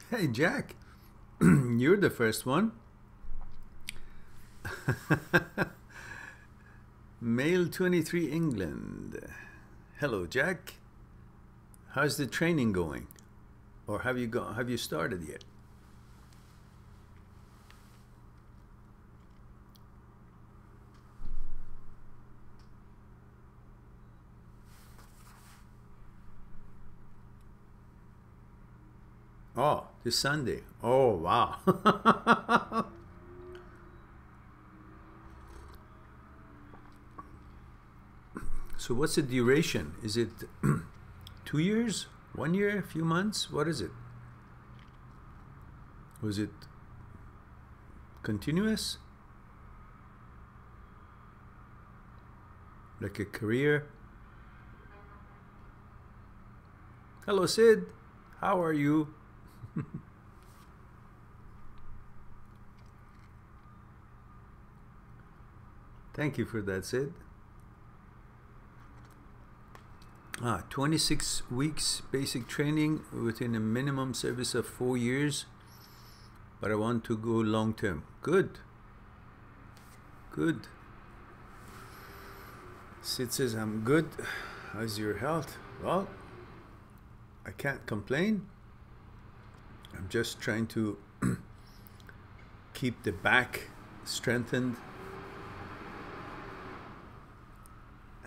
Hey, Jack, you're the first one. Male 23 England. Hello, Jack. How's the training going? Or have you started yet? Oh, this Sunday. Oh, wow. So what's the duration? Is it 2 years? 1 year? A few months? What is it? Was it continuous? Like a career? Hello, Sid. How are you? Thank you for that, Sid. 26 weeks basic training within a minimum service of 4 years, but I want to go long term. Good. Good. Sid says, I'm good. How's your health? Well, I can't complain. I'm just trying to keep the back strengthened,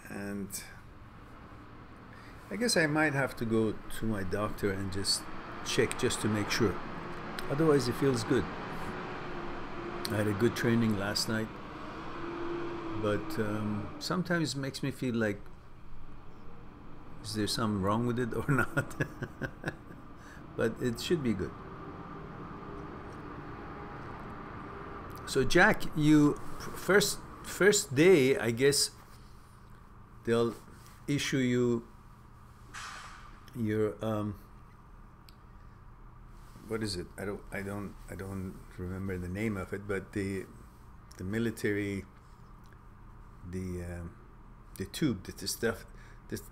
and I guess I might have to go to my doctor and just check just to make sure. Otherwise, it feels good. I had a good training last night, but sometimes it makes me feel like, is there something wrong with it or not? But it should be good. So Jack, you first day, I guess they'll issue you your what is it? I don't remember the name of it, but the military, the tube, the stuff,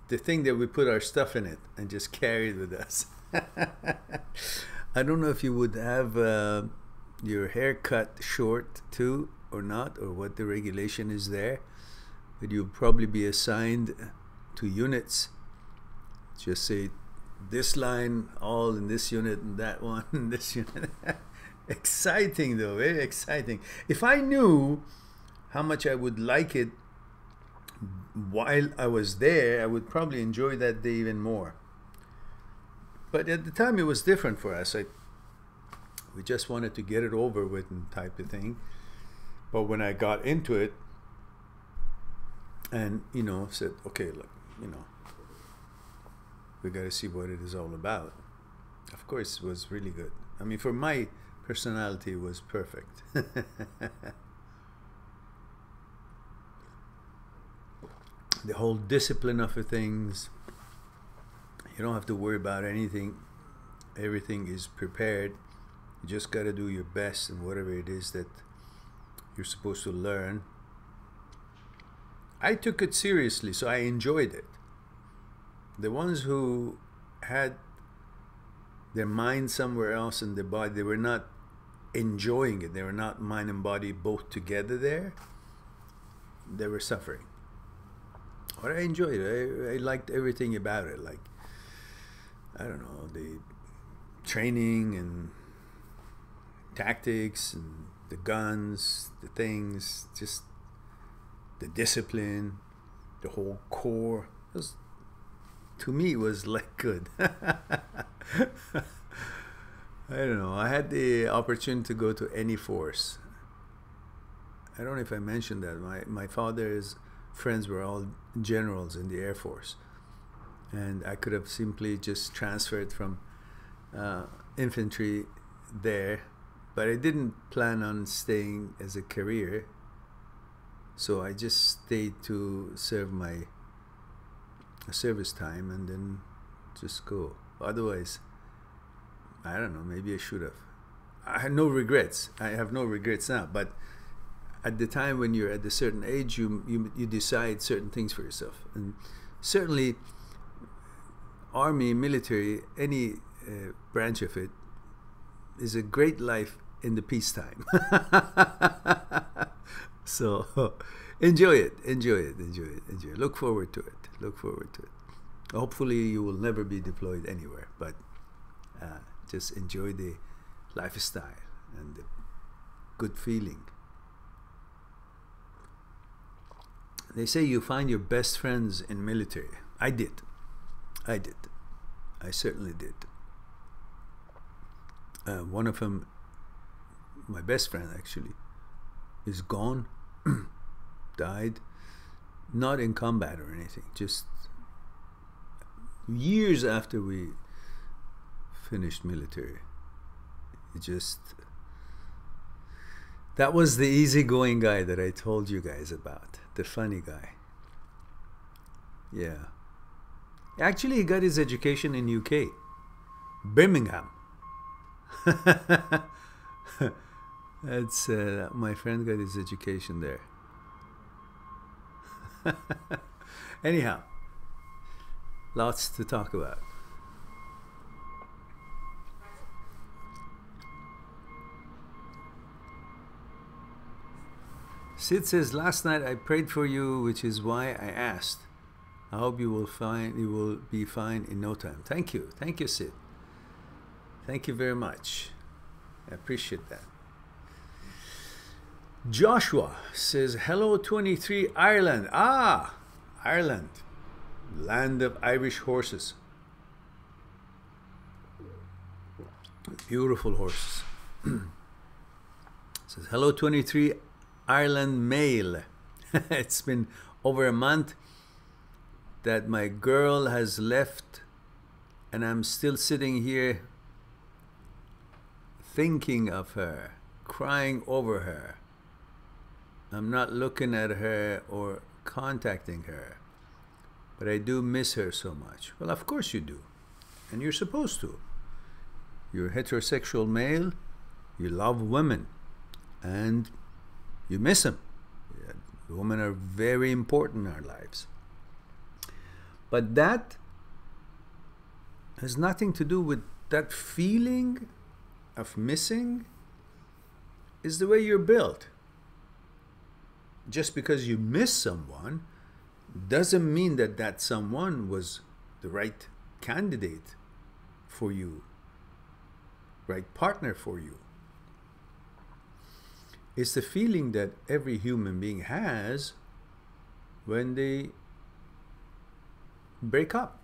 the thing that we put our stuff in it and just carry it with us. I don't know if you would have your hair cut short too or not, or what the regulation is there, but you'll probably be assigned to units. Just say this line all in this unit and that one in this unit. Exciting though, very exciting. If I knew how much I would like it while I was there, I would probably enjoy that day even more. But at the time it was different for us. We just wanted to get it over with and type of thing. But when I got into it and, said, okay, look, we got to see what it is all about. Of course, it was really good. I mean, for my personality, it was perfect. The whole discipline of the things, you don't have to worry about anything. Everything is prepared. You just got to do your best in whatever it is that you're supposed to learn. I took it seriously, so I enjoyed it. The ones who had their mind somewhere else in their body, they were not enjoying it. They were not mind and body both together there. They were suffering. But I enjoyed it. I liked everything about it. Like, I don't know, the training and tactics and the guns, the things, just the discipline, the whole core. It was, to me, it was like good. I don't know. I had the opportunity to go to any force. I don't know if I mentioned that. My father's friends were all generals in the Air Force. And I could have simply just transferred from infantry there. But I didn't plan on staying as a career. So I just stayed to serve my service time and then just go. Otherwise, I don't know, maybe I should have. I had no regrets. I have no regrets now, but at the time when you're at a certain age, you decide certain things for yourself. And certainly army, military, any branch of it, is a great life in the peacetime. So enjoy it, enjoy it, enjoy it, enjoy it. Look forward to it. Look forward to it. Hopefully you will never be deployed anywhere, but just enjoy the lifestyle and the good feeling. They say you find your best friends in military. I did. I certainly did. One of them, my best friend actually, is gone, died, not in combat or anything, just years after we finished military. That was the easygoing guy that I told you guys about, the funny guy. Yeah. Actually, he got his education in UK, Birmingham. That's my friend got his education there. Anyhow, lots to talk about. Sid says, last night I prayed for you, which is why I asked. I hope you will be fine in no time. Thank you, Sid. Thank you very much. I appreciate that. Joshua says, hello 23 Ireland. Ah, Ireland, land of Irish horses. Beautiful horses. Says, hello 23 Ireland male. It's been over a month that my girl has left and I'm still sitting here thinking of her, crying over her. I'm not looking at her or contacting her, but I do miss her so much. Well, of course you do, and you're supposed to. You're a heterosexual male, you love women, and you miss them. Yeah, women are very important in our lives. But that has nothing to do with that feeling of missing. Is the way you're built. Just because you miss someone doesn't mean that that someone was the right candidate for you, right partner for you. It's the feeling that every human being has when they break up.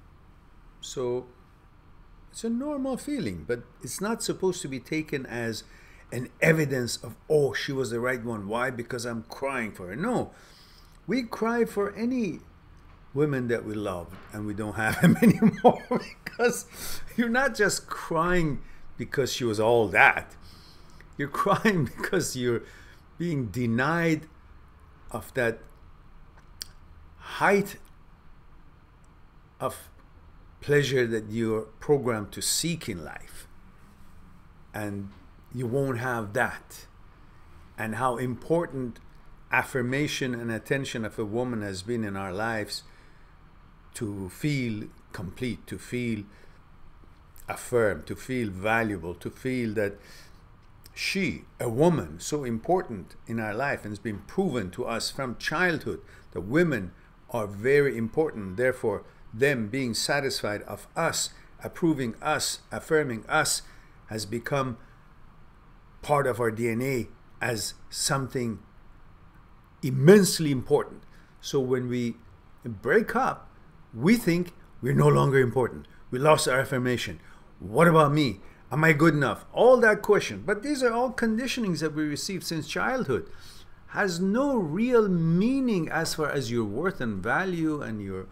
So it's a normal feeling, but it's not supposed to be taken as an evidence of, oh, she was the right one. Why? Because I'm crying for her. No, we cry for any women that we love and we don't have them anymore, because you're not just crying because she was all that. You're crying because you're being denied of that height of pleasure that you're programmed to seek in life, and you won't have that. And how important affirmation and attention of a woman has been in our lives to feel complete, to feel affirmed, to feel valuable, to feel that she, a woman, so important in our life, and it's been proven to us from childhood that women are very important. Therefore, them being satisfied of us, approving us, affirming us, has become part of our DNA as something immensely important. So when we break up, we think we're no longer important. We lost our affirmation. What about me? Am I good enough? All that question. But these are all conditionings that we received since childhood. Has no real meaning as far as your worth and value and your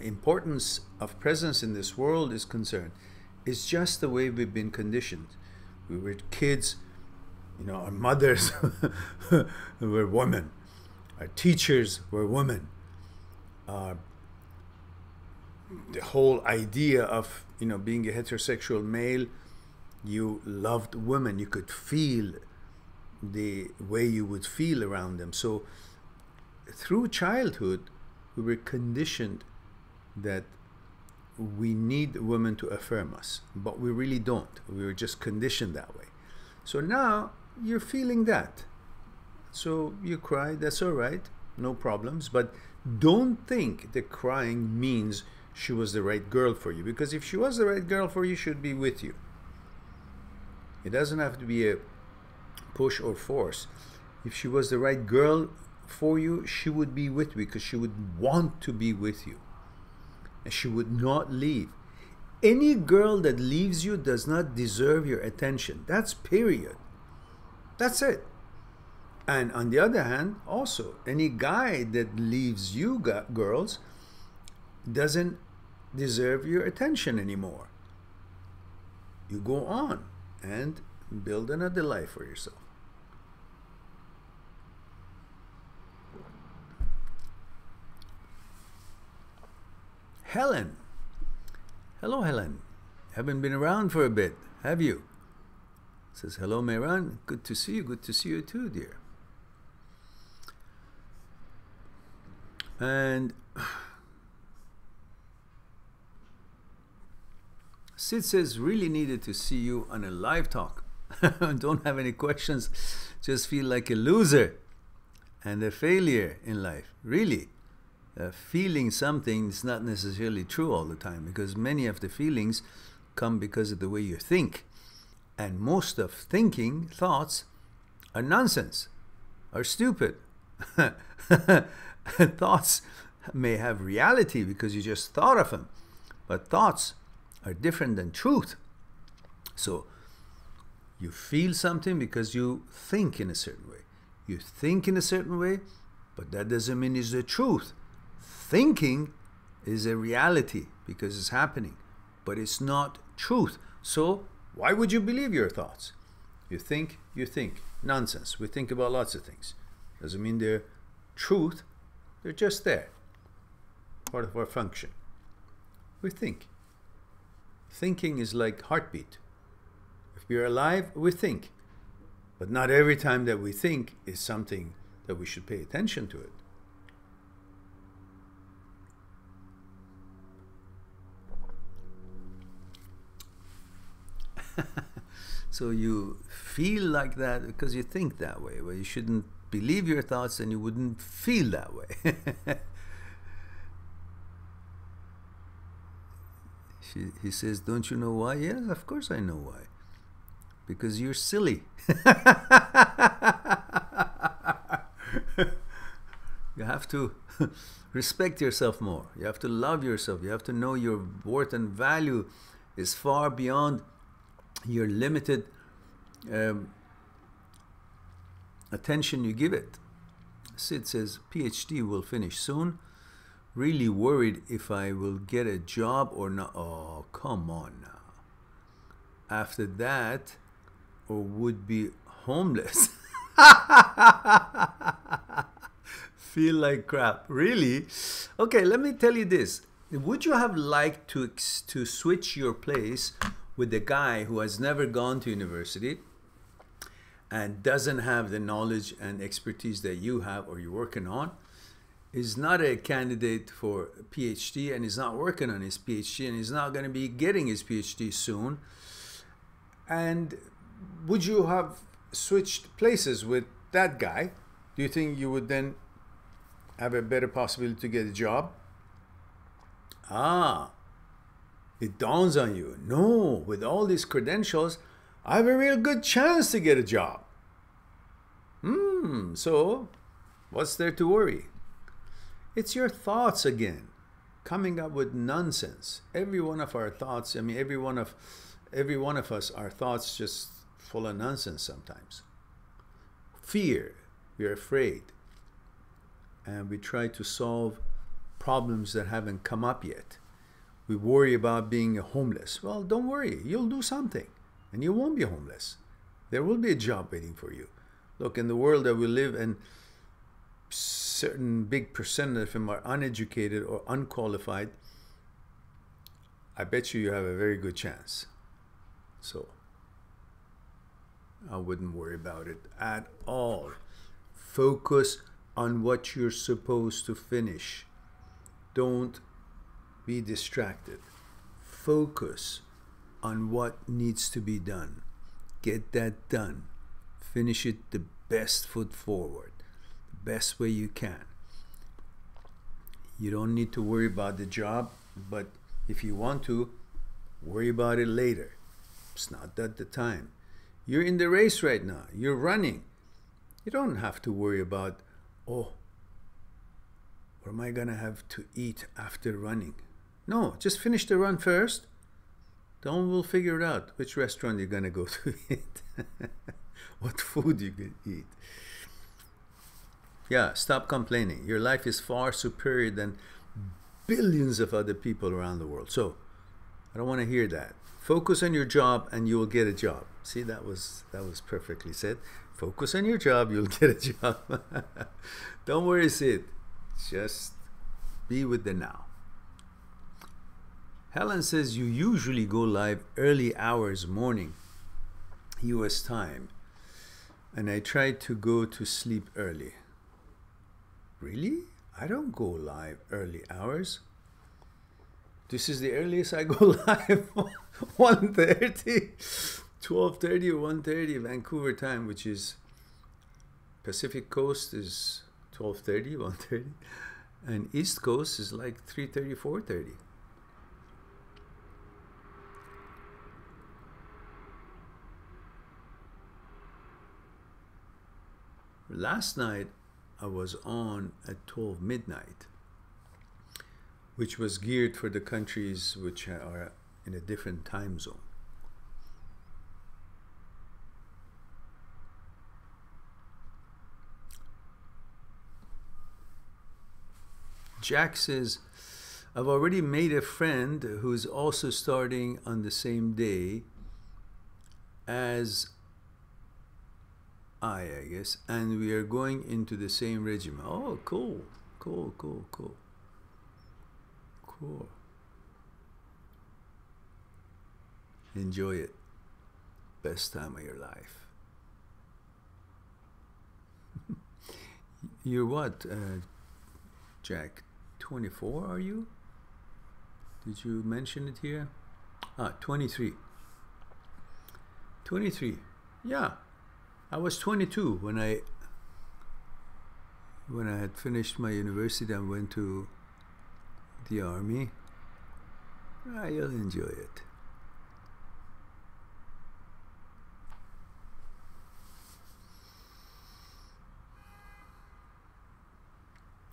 importance of presence in this world is concerned. It's just the way we've been conditioned. We were kids, you know, our mothers were women. Our teachers were women. The whole idea of, you know, being a heterosexual male, you loved women. You could feel the way you would feel around them. So through childhood, we were conditioned that we need women to affirm us, but we really don't. We were just conditioned that way. So now you're feeling that. So you cry, that's all right, no problems. But don't think that crying means she was the right girl for you, because if she was the right girl for you, she should be with you. It doesn't have to be a push or force. If she was the right girl for you, she would be with you because she would want to be with you. And she would not leave. Any girl that leaves you does not deserve your attention. That's period. That's it. And on the other hand, also, any guy that leaves you girls doesn't deserve your attention anymore. You go on and build another life for yourself. Helen. Hello, Helen. Haven't been around for a bit, have you? Says, hello, Mehran. Good to see you. Good to see you too, dear. And Sid says, really needed to see you on a live talk. Don't have any questions. Just feel like a loser and a failure in life. Really. Feeling something is not necessarily true all the time, because many of the feelings come because of the way you think. And most of thinking, thoughts, are nonsense, are stupid. Thoughts may have reality because you just thought of them, but thoughts are different than truth. So you feel something because you think in a certain way. You think in a certain way, but that doesn't mean it's the truth. Thinking is a reality because it's happening, but it's not truth. So why would you believe your thoughts? You think. Nonsense. We think about lots of things. Doesn't mean they're truth. They're just there. Part of our function. We think. Thinking is like heartbeat. If we are alive, we think. But not every time that we think is something that we should pay attention to it. So you feel like that because you think that way. Well, you shouldn't believe your thoughts and you wouldn't feel that way. He says, don't you know why? Yes, of course I know why. Because you're silly. You have to respect yourself more. You have to love yourself. You have to know your worth and value is far beyond your limited attention you give it. Sid says, PhD will finish soon. Really worried if I will get a job or not. Oh, come on now. After that, or would be homeless. Feel like crap. Really? Okay, let me tell you this. Would you have liked to switch your place with the guy who has never gone to university and doesn't have the knowledge and expertise that you have or you're working on, is not a candidate for a PhD and is not working on his PhD and he's not going to be getting his PhD soon? And would you have switched places with that guy? Do you think you would then have a better possibility to get a job? Ah, it dawns on you, no, with all these credentials, I have a real good chance to get a job. So what's there to worry? It's your thoughts again, coming up with nonsense. Every one of our thoughts, I mean, every one of us, our thoughts just full of nonsense sometimes. Fear, we're afraid. And we try to solve problems that haven't come up yet. We worry about being homeless. Well, don't worry. You'll do something and you won't be homeless. There will be a job waiting for you. Look, in the world that we live in, certain big percentage of them are uneducated or unqualified. I bet you have a very good chance. So I wouldn't worry about it at all. Focus on what you're supposed to finish. Don't be distracted. focus on what needs to be done. Get that done. Finish it the best foot forward, the best way you can. You don't need to worry about the job, but if you want to, worry about it later. It's not at the time. You're in the race right now. You're running. You don't have to worry about, oh, what am I going to have to eat after running? No, just finish the run first. Then we'll figure it out which restaurant you're going to go to eat. What food you can eat. Yeah, stop complaining. Your life is far superior than billions of other people around the world. So, I don't want to hear that. Focus on your job and you will get a job. See, that was perfectly said. Focus on your job, you'll get a job. Don't worry, Sid. Just be with the now. Helen says you usually go live early hours morning, US time. And I try to go to sleep early. Really? I don't go live early hours. This is the earliest I go live, 1:30, 12:30 or 1:30 Vancouver time, which is Pacific Coast is 12:30, 1:30, and East Coast is like 3:30, 4:30. Last night I was on at 12 midnight, which was geared for the countries which are in a different time zone. Jack says, I've already made a friend who's also starting on the same day as I guess, and we are going into the same regime. Oh, cool, cool, cool, cool. Cool. Enjoy it. Best time of your life. You're what, Jack? 24, are you? Did you mention it here? 23. 23. Yeah. I was 22 when I had finished my university and went to the army. You'll enjoy it.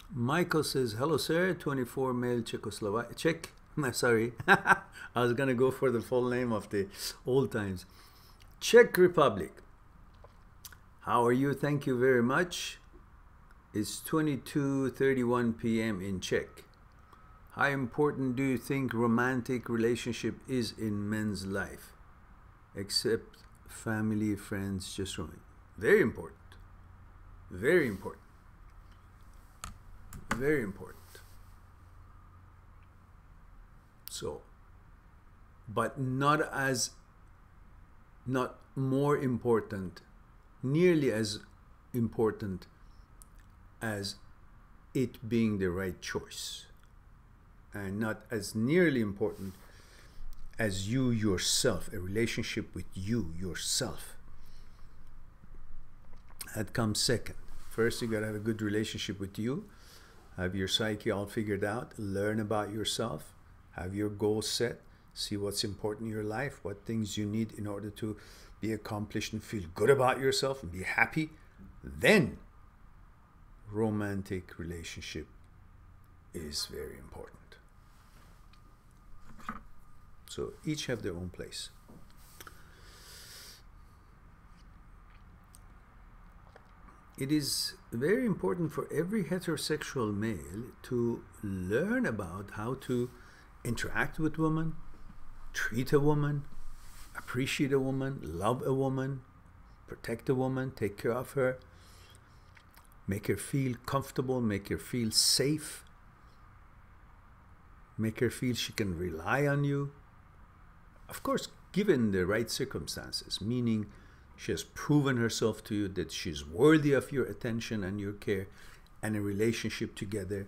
Michael says, hello sir, 24 male Czechoslovak, Czech, sorry, I was gonna go for the full name of the old times. Czech Republic. How are you? Thank you very much. It's 22:31 p.m. in Czech. How important do you think romantic relationship is in men's life? Except family, friends, just romantic. Very important. Very important. Very important. So, but not more important, nearly as important as it being the right choice, and not as nearly important as you yourself, a relationship with you yourself. That comes second. First, you gotta have a good relationship with you, have your psyche all figured out, learn about yourself, have your goals set, see what's important in your life, what things you need in order to be accomplished and feel good about yourself and be happy. Then romantic relationship is very important. So each have their own place. It is very important for every heterosexual male to learn about how to interact with women, treat a woman, appreciate a woman, love a woman, protect a woman, take care of her, make her feel comfortable, make her feel safe, make her feel she can rely on you. Of course, given the right circumstances, meaning she has proven herself to you that she's worthy of your attention and your care and a relationship together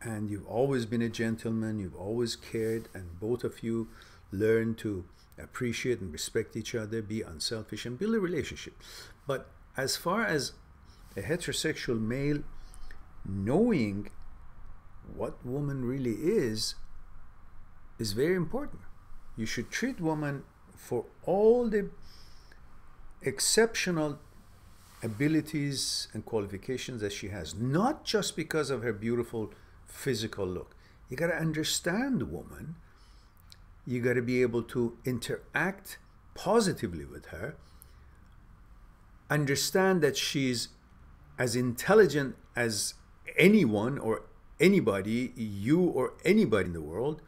and you've always been a gentleman, you've always cared, and both of you learn to appreciate and respect each other, be unselfish, and build a relationship. But as far as a heterosexual male knowing what woman really is very important. You should treat woman for all the exceptional abilities and qualifications that she has, not just because of her beautiful physical look. You got to understand the woman. You got to be able to interact positively with her, understand that she's as intelligent as anyone or anybody, you or anybody in the world,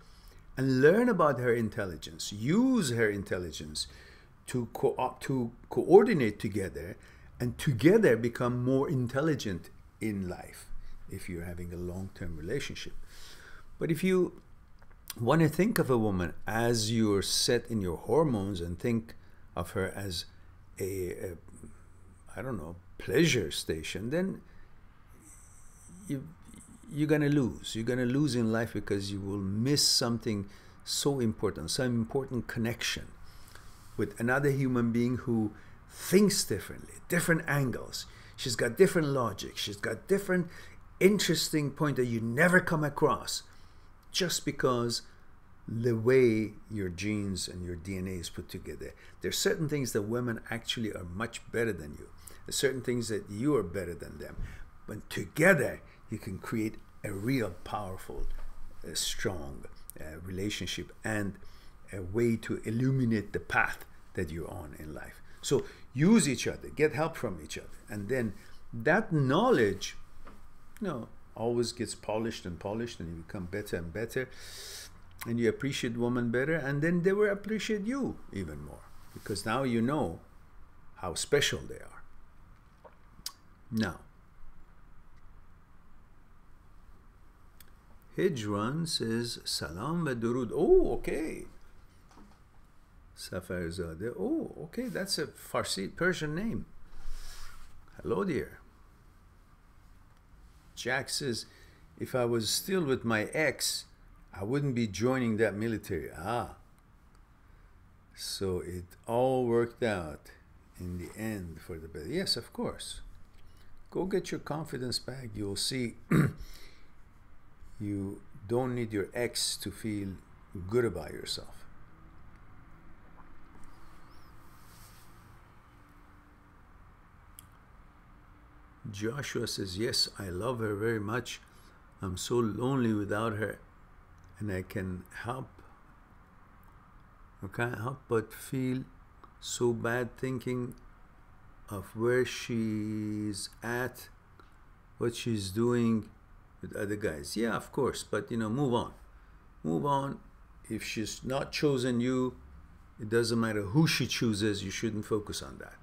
and learn about her intelligence. Use her intelligence to coordinate together, and together become more intelligent in life if you're having a long-term relationship. But if you want to think of a woman as you're set in your hormones and think of her as a I don't know, pleasure station, then you're going to lose. You're going to lose in life because you will miss something so important, some important connection with another human being who thinks differently, different angles. She's got different logic. She's got different interesting point that you never come across just because the way your genes and your DNA is put together. There's certain things that women actually are much better than you. There's certain things that you are better than them. But together, you can create a real powerful, strong relationship and a way to illuminate the path that you're on in life. So use each other, get help from each other. And then that knowledge, you know, always gets polished and you become better and better. And you appreciate women better, and then they will appreciate you even more, because now you know how special they are. Now, Hijran says, Salam wa durud. Oh, okay. Safarzadeh. Oh, okay, that's a Farsi Persian name. Hello, dear. Jack says, if I was still with my ex, I wouldn't be joining that military. Ah. So it all worked out in the end for the better. Yes, of course. Go get your confidence back. You'll see you don't need your ex to feel good about yourself. Joshua says, yes, I love her very much. I'm so lonely without her. And I can't help but feel so bad thinking of where she's at, what she's doing with other guys. Yeah, of course, but you know, move on. Move on. If she's not chosen you, it doesn't matter who she chooses, you shouldn't focus on that.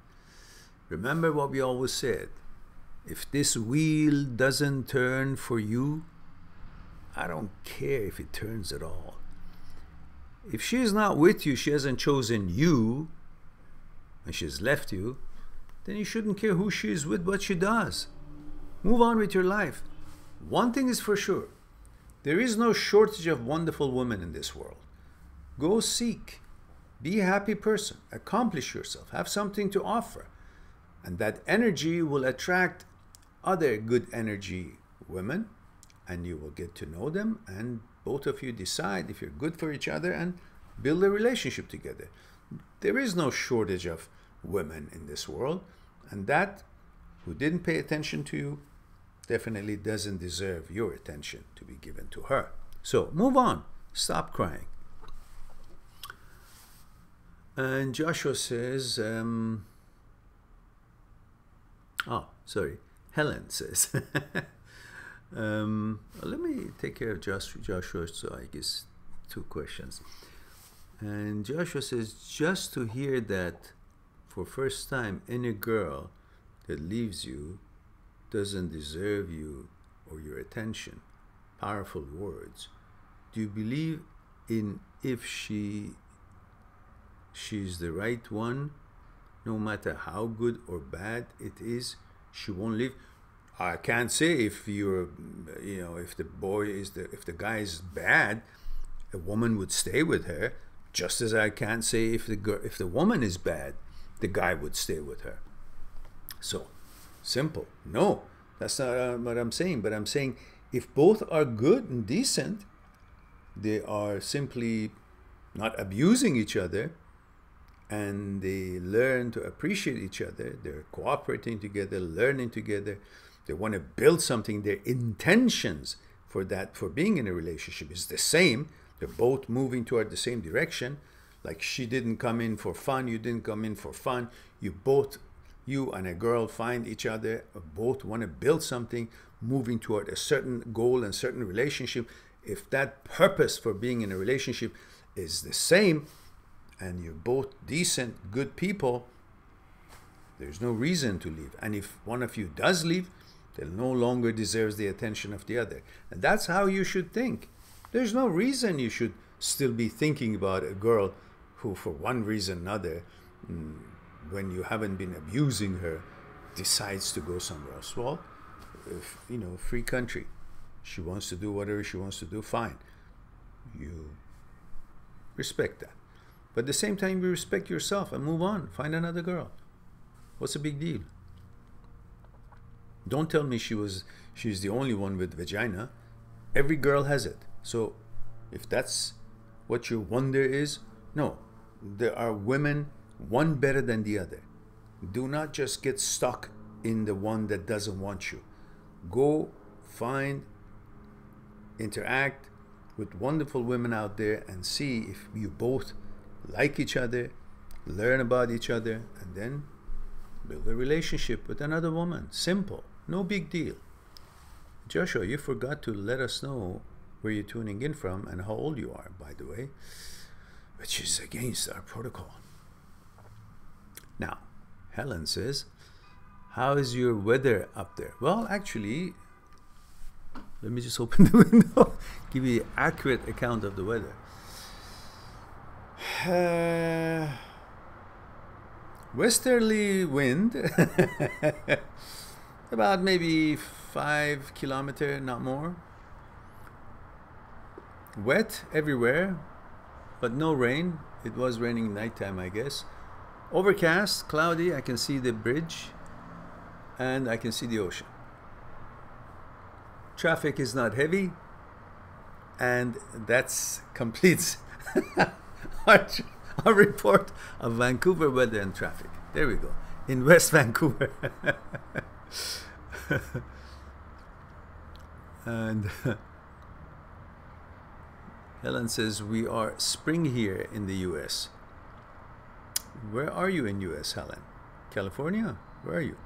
Remember what we always said. If this wheel doesn't turn for you, I don't care if it turns at all. If she's not with you, she hasn't chosen you, and she's left you, then you shouldn't care who she is with, what she does. Move on with your life. One thing is for sure. There is no shortage of wonderful women in this world. Go seek. Be a happy person. Accomplish yourself. Have something to offer. And that energy will attract other good energy women, and you will get to know them, and both of you decide if you're good for each other and build a relationship together. There is no shortage of women in this world, and that who didn't pay attention to you definitely doesn't deserve your attention to be given to her. So move on. Stop crying. And Joshua says, Helen says, let me take care of Joshua, so I guess 2 questions. And Joshua says, just to hear that for first time any girl that leaves you doesn't deserve you or your attention. Powerful words. Do you believe in if she's the right one, no matter how good or bad it is, she won't leave? I can't say if you're, if the guy is bad, a woman would stay with her, just as I can't say if the woman is bad, the guy would stay with her. So, simple. No, that's not what I'm saying. But I'm saying if both are good and decent, they are simply not abusing each other, and they learn to appreciate each other. They're cooperating together, learning together. They want to build something. Their intentions for being in a relationship is the same. They're both moving toward the same direction. Like, she didn't come in for fun, you didn't come in for fun. You and a girl find each other, both want to build something, moving toward a certain goal and certain relationship. If that purpose for being in a relationship is the same, and you're both decent, good people, there's no reason to leave. And if one of you does leave, they no longer deserves the attention of the other. And that's how you should think. There's no reason you should still be thinking about a girl who, for one reason or another, when you haven't been abusing her, decides to go somewhere else. Well, free country. She wants to do whatever she wants to do, fine. You respect that. But at the same time, you respect yourself and move on. Find another girl. What's the big deal? Don't tell me she's the only one with vagina. Every girl has it. So if that's what your wonder is, no. There are women, one better than the other. Do not just get stuck in the one that doesn't want you. Go find, interact with wonderful women out there and see if you both like each other, learn about each other, and then build a relationship with another woman. Simple. No big deal. Joshua, you forgot to let us know where you're tuning in from and how old you are, by the way, which is against our protocol. Now, Helen says, how is your weather up there? Well, actually, let me just open the window, give you an accurate account of the weather. Westerly wind, about maybe 5 kilometers, not more. Wet everywhere, but no rain. It was raining nighttime, I guess. Overcast, cloudy. I can see the bridge and I can see the ocean. Traffic is not heavy, and that's completes our report of Vancouver weather and traffic. There we go. In West Vancouver. And Helen says, we are spring here in the US. Where are you in US, Helen? California? Where are you?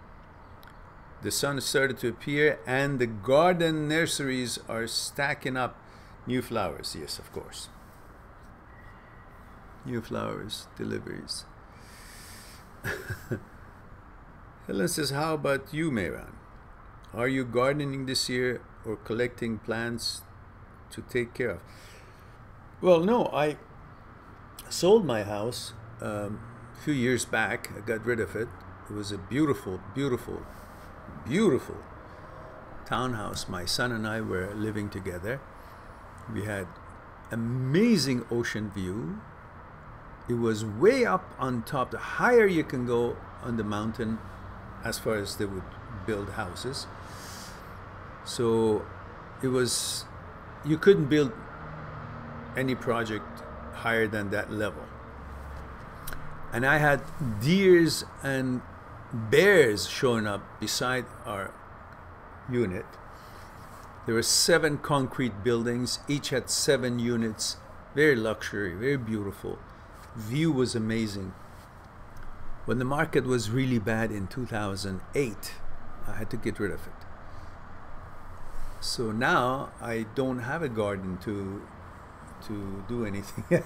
The sun started to appear and the garden nurseries are stacking up new flowers. Yes, of course. New flowers, deliveries. Helen says, how about you, Mehran? Are you gardening this year or collecting plants to take care of? Well, no, I sold my house a few years back. I got rid of it. It was a beautiful, beautiful, beautiful townhouse. My son and I were living together. We had amazing ocean view. It was way up on top. The higher you can go on the mountain as far as they would build houses. So it was, you couldn't build any project higher than that level. And I had deers and bears showing up beside our unit. There were 7 concrete buildings, each had 7 units, very luxury, very beautiful. View was amazing. When the market was really bad in 2008, I had to get rid of it. So now I don't have a garden to do anything.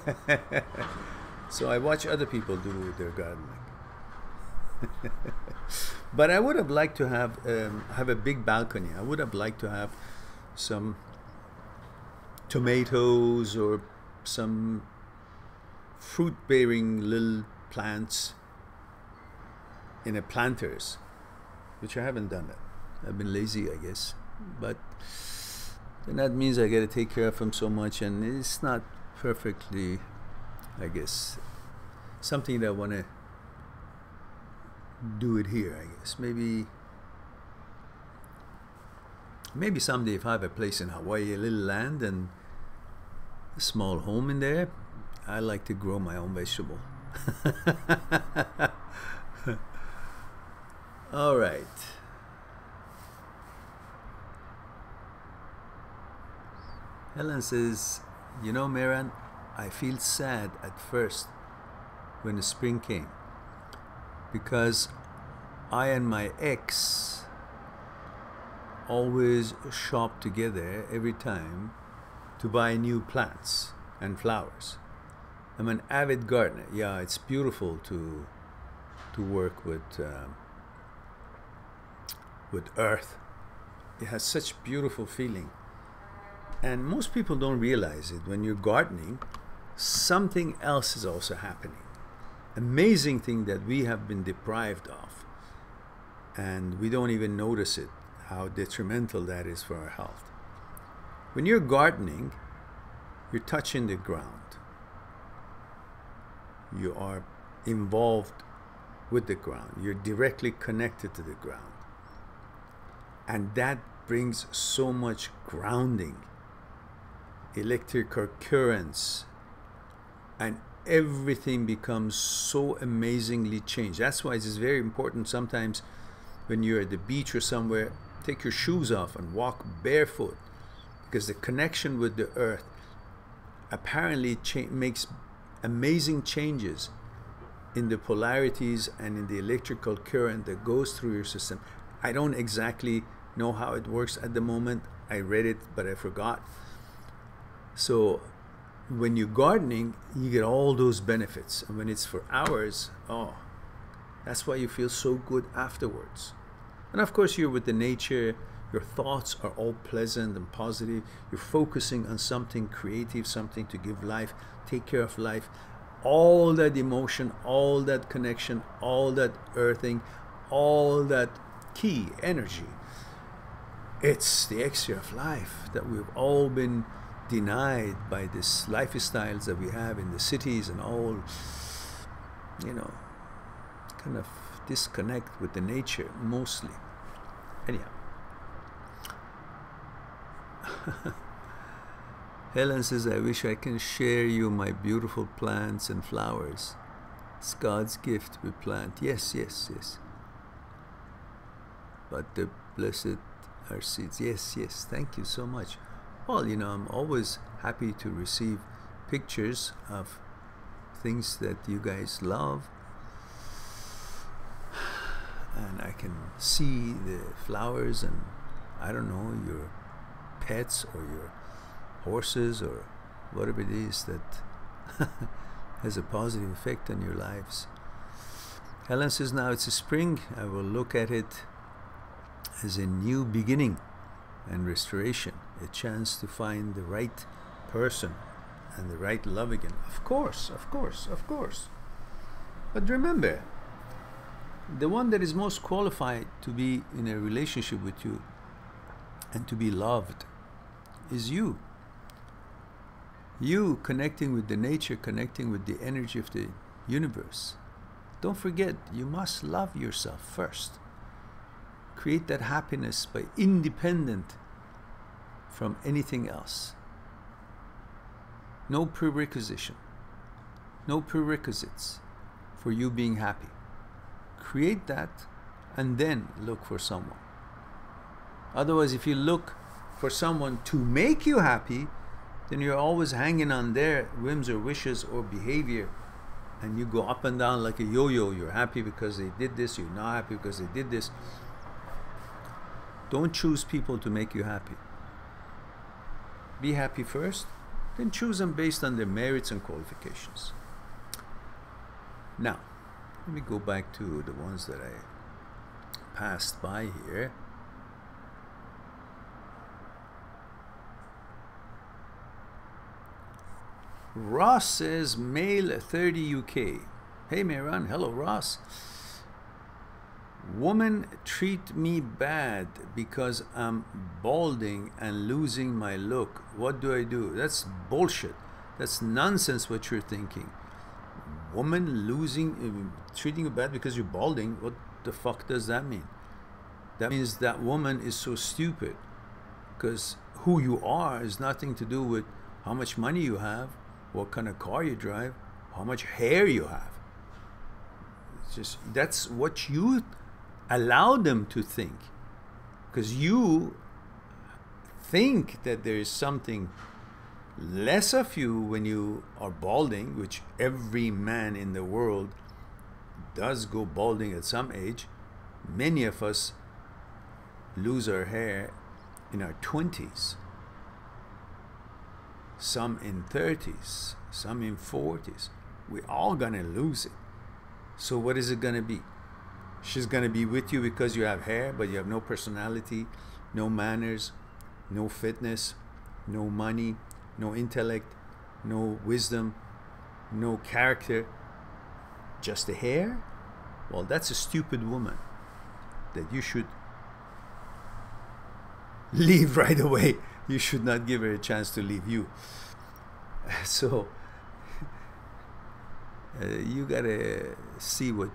So I watch other people do their gardening. But I would have liked to have a big balcony. I would have liked to have some tomatoes or some fruit-bearing little plants in a planters, which I haven't done that. I've been lazy, I guess. But then that means I got to take care of them so much, and it's not perfectly, I guess, something that I want to do it here, I guess. Maybe someday if I have a place in Hawaii, a little land and a small home in there, I like to grow my own vegetable. All right. Helen says, you know, Mehran, I feel sad at first when the spring came because I and my ex always shop together every time to buy new plants and flowers. I'm an avid gardener. Yeah, it's beautiful to work with earth. It has such beautiful feeling. And most people don't realize it. When you're gardening, something else is also happening. Amazing thing that we have been deprived of. And we don't even notice it, how detrimental that is for our health. When you're gardening, you're touching the ground. You are involved with the ground. You're directly connected to the ground. And that brings so much grounding, electrical currents, and everything becomes so amazingly changed. That's why it's very important sometimes when you're at the beach or somewhere, take your shoes off and walk barefoot, because the connection with the earth apparently makes amazing changes in the polarities and in the electrical current that goes through your system. I don't exactly know how it works at the moment. I read it, but I forgot. So when you're gardening, you get all those benefits. And when it's for hours, oh, that's why you feel so good afterwards. And of course, you're with the nature. Your thoughts are all pleasant and positive. You're focusing on something creative, something to give life, take care of life. All that emotion, all that connection, all that earthing, all that key energy. It's the extra of life that we've all been denied by these lifestyles that we have in the cities and all, you know, kind of disconnect with the nature mostly. Anyhow. Helen says, I wish I can share you my beautiful plants and flowers. It's God's gift we plant. Yes, yes, yes. But the blessed are seeds. Yes, yes. Thank you so much. Well, you know, I'm always happy to receive pictures of things that you guys love. And I can see the flowers and, I don't know, your pets or your horses or whatever it is that has a positive effect on your lives. Helen says, now it's a spring. I will look at it as a new beginning and restoration, a chance to find the right person and the right love again. Of course, of course, of course. But remember, the one that is most qualified to be in a relationship with you and to be loved is you. You connecting with the nature, connecting with the energy of the universe. Don't forget, you must love yourself first. Create that happiness by independent from anything else. No prerequisition, no prerequisites for you being happy. Create that and then look for someone. Otherwise, if you look for someone to make you happy, then you're always hanging on their whims or wishes or behavior, and you go up and down like a yo-yo. You're happy because they did this, you're not happy because they did this. Don't choose people to make you happy. Be happy first, then choose them based on their merits and qualifications. Now, let me go back to the ones that I passed by here. Ross says, male 30 UK. Hey Mehran, hello Ross. Women treat me bad because I'm balding and losing my look. What do I do? That's bullshit. That's nonsense what you're thinking. Woman treating you bad because you're balding, what the fuck does that mean? That means that woman is so stupid, because who you are is nothing to do with how much money you have, what kind of car you drive, how much hair you have. It's just, that's what you allow them to think, because you think that there is something less of you when you are balding, which every man in the world does go balding at some age. Many of us lose our hair in our 20s, some in 30s, some in 40s. We're all gonna lose it. So what is it gonna be? She's gonna be with you because you have hair, but you have no personality, no manners, no fitness, no money, no intellect, no wisdom, no character, just the hair? Well, that's a stupid woman that you should leave right away. You should not give her a chance to leave you. So you gotta see what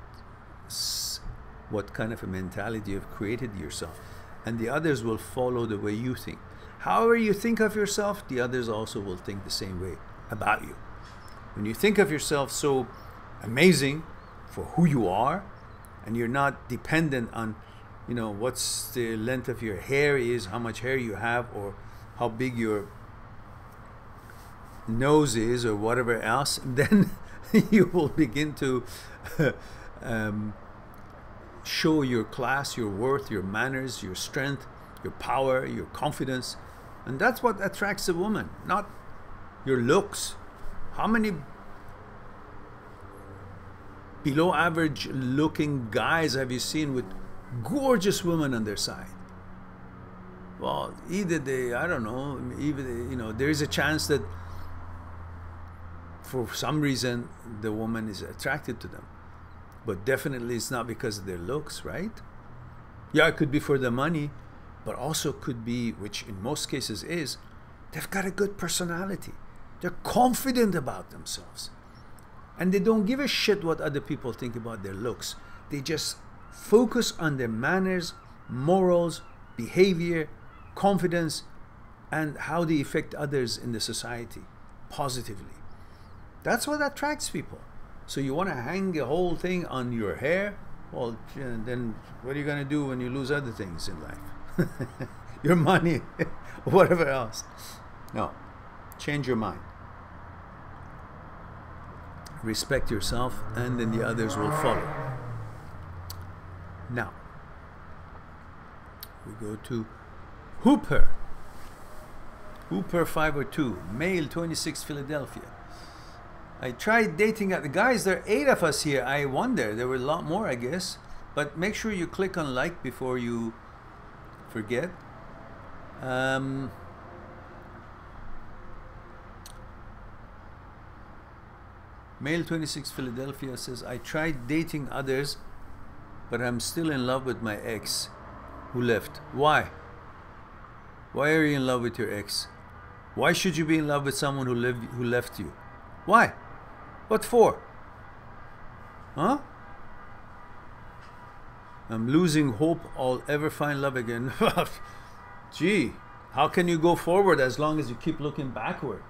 kind of a mentality you've created yourself, and the others will follow the way you think. However you think of yourself, the others also will think the same way about you. When you think of yourself so amazing for who you are, and you're not dependent on, you know, what's the length of your hair is, how much hair you have, or how big your nose is, or whatever else, then you will begin to show your class, your worth, your manners, your strength, your power, your confidence. And that's what attracts a woman, not your looks. How many below average looking guys have you seen with gorgeous women on their side? Well, either they, I don't know, even, you know, there is a chance that for some reason the woman is attracted to them, but definitely it's not because of their looks, right? Yeah, it could be for the money, but also could be, which in most cases is, they've got a good personality. They're confident about themselves, and they don't give a shit what other people think about their looks. They just focus on their manners, morals, behavior, confidence, and how they affect others in the society positively. That's what attracts people. So you want to hang the whole thing on your hair? Well, then what are you going to do when you lose other things in life? Your money, whatever else. No, change your mind. Respect yourself, and then the others will follow. Now, we go to Hooper. Hooper 502, male, 26, Philadelphia. I tried dating the guys. There are 8 of us here. I wonder, there were a lot more, I guess. But make sure you click on like before you forget. Male 26 Philadelphia says, I tried dating others, but I'm still in love with my ex who left. Why? Why are you in love with your ex? Why should you be in love with someone who left you? Why? What for? Huh? I'm losing hope I'll ever find love again. Gee, how can you go forward as long as you keep looking backward?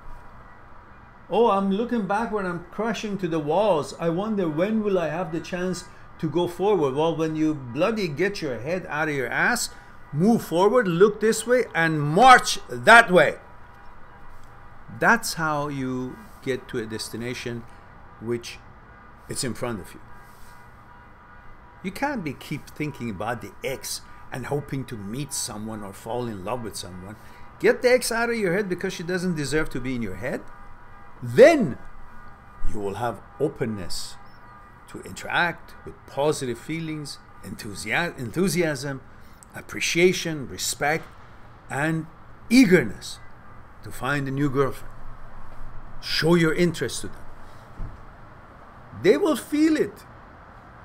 Oh, I'm looking backward, I'm crashing to the walls. I wonder, when will I have the chance to go forward? Well, when you bloody get your head out of your ass, move forward, look this way, and march that way. That's how you get to a destination which it's in front of you. You can't keep thinking about the ex and hoping to meet someone or fall in love with someone. Get the ex out of your head because she doesn't deserve to be in your head. Then you will have openness to interact with positive feelings, enthusiasm, appreciation, respect, and eagerness to find a new girlfriend. Show your interest to them. They will feel it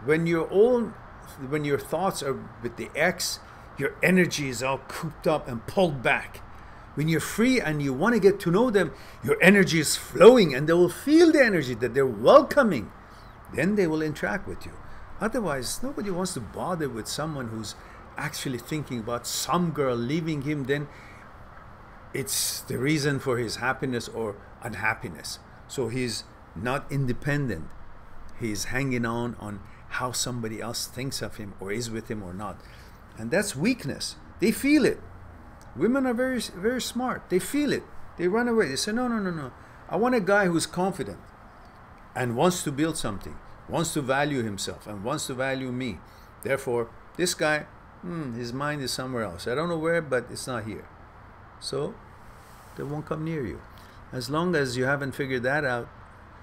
when your own when your thoughts are with the ex, your energy is all cooped up and pulled back. When you're free and you want to get to know them, your energy is flowing and they will feel the energy that they're welcoming. Then they will interact with you. Otherwise, nobody wants to bother with someone who's actually thinking about some girl leaving him. Then it's the reason for his happiness or unhappiness. So he's not independent. He's hanging on how somebody else thinks of him or is with him or not. And that's weakness. They feel it. Women are very, very smart. They feel it. They run away. They say, no, no, no, no. I want a guy who's confident and wants to build something, wants to value himself and wants to value me. Therefore, this guy, his mind is somewhere else. I don't know where, but it's not here. So they won't come near you. As long as you haven't figured that out,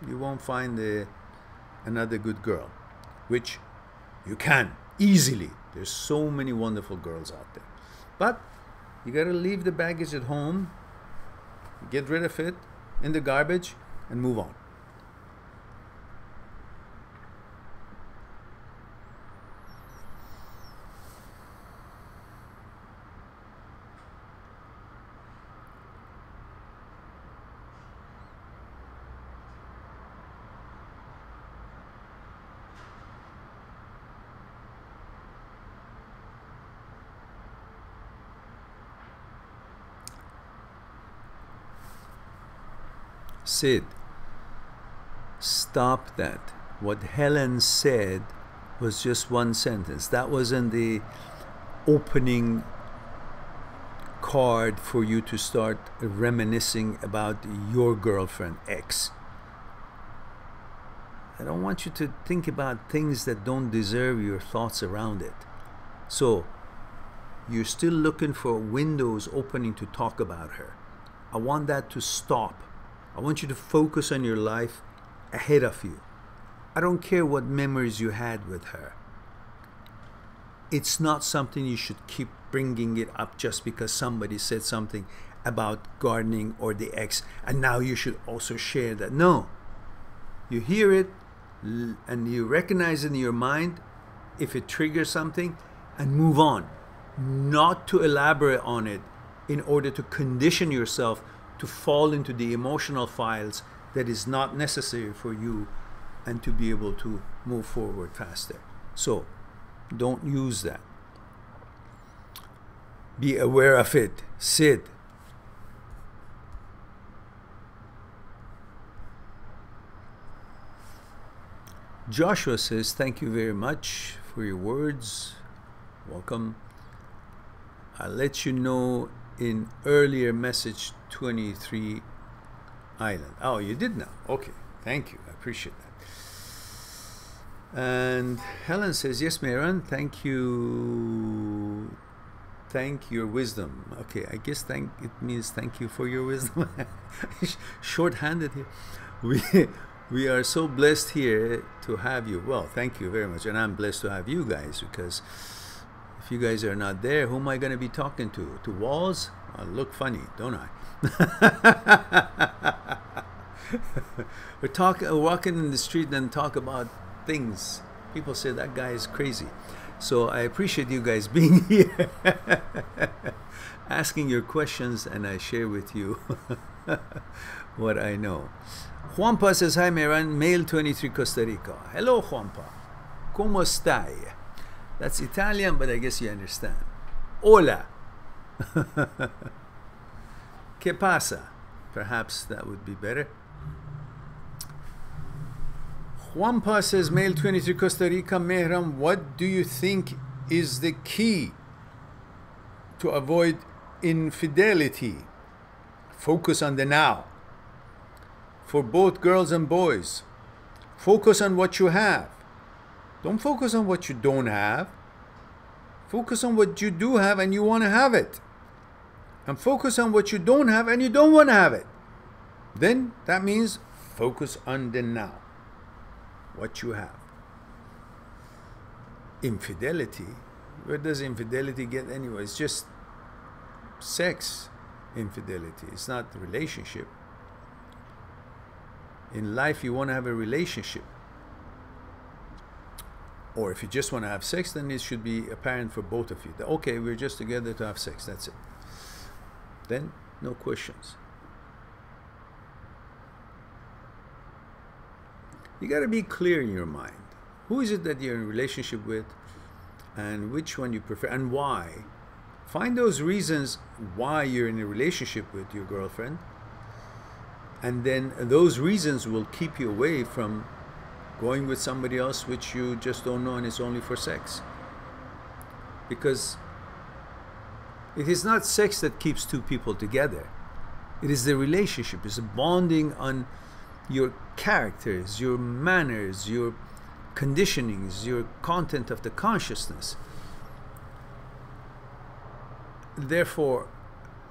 you won't find another good girl, which you can easily. There's so many wonderful girls out there. But you got to leave the baggage at home, get rid of it in the garbage, and move on. Sid, stop that. What Helen said was just one sentence. That wasn't the opening card for you to start reminiscing about your girlfriend, ex. I don't want you to think about things that don't deserve your thoughts around it. So, you're still looking for windows opening to talk about her. I want that to stop. I want you to focus on your life ahead of you. I don't care what memories you had with her. It's not something you should keep bringing it up just because somebody said something about gardening or the ex, and now you should also share that. No. You hear it and you recognize it in your mind if it triggers something and move on. Not to elaborate on it in order to condition yourself to fall into the emotional files that is not necessary for you and to be able to move forward faster. So don't use that. Be aware of it. Sid. Joshua says, thank you very much for your words. Welcome. I'll let you know in earlier message 23 Island. Oh, you did now. Okay. Thank you. I appreciate that. And Helen says, yes, Mehran, thank you. Thank your wisdom. Okay, I guess it means thank you for your wisdom. Short-handed here. We are so blessed here to have you. Well, thank you very much. And I'm blessed to have you guys, because if you guys are not there, who am I going to be talking to? To walls? I look funny, don't I? We're walking in the street and talk about things. People say that guy is crazy. So I appreciate you guys being here, asking your questions, and I share with you what I know. Juanpa says, hi Mehran, male 23 Costa Rica. Hello Juanpa. ¿Cómo stai? That's Italian, but I guess you understand. Hola. ¿Qué pasa? Perhaps that would be better. Juanpa says, male 23 Costa Rica, Mehran, what do you think is the key to avoid infidelity? Focus on the now. For both girls and boys. Focus on what you have. Don't focus on what you don't have. Focus on what you do have and you want to have it. And focus on what you don't have and you don't want to have it. Then that means focus on the now. What you have. Infidelity. Where does infidelity get anyway? It's just sex infidelity. It's not the relationship. In life, you want to have a relationship. Or if you just want to have sex, then it should be apparent for both of you that, okay, we're just together to have sex, that's it. Then no questions. You got to be clear in your mind. Who is it that you're in a relationship with, and which one you prefer, and why? Find those reasons why you're in a relationship with your girlfriend, and then those reasons will keep you away from going with somebody else which you just don't know and it's only for sex. Because it is not sex that keeps two people together. It is the relationship. It's a bonding on your characters, your manners, your conditionings, your content of the consciousness. Therefore,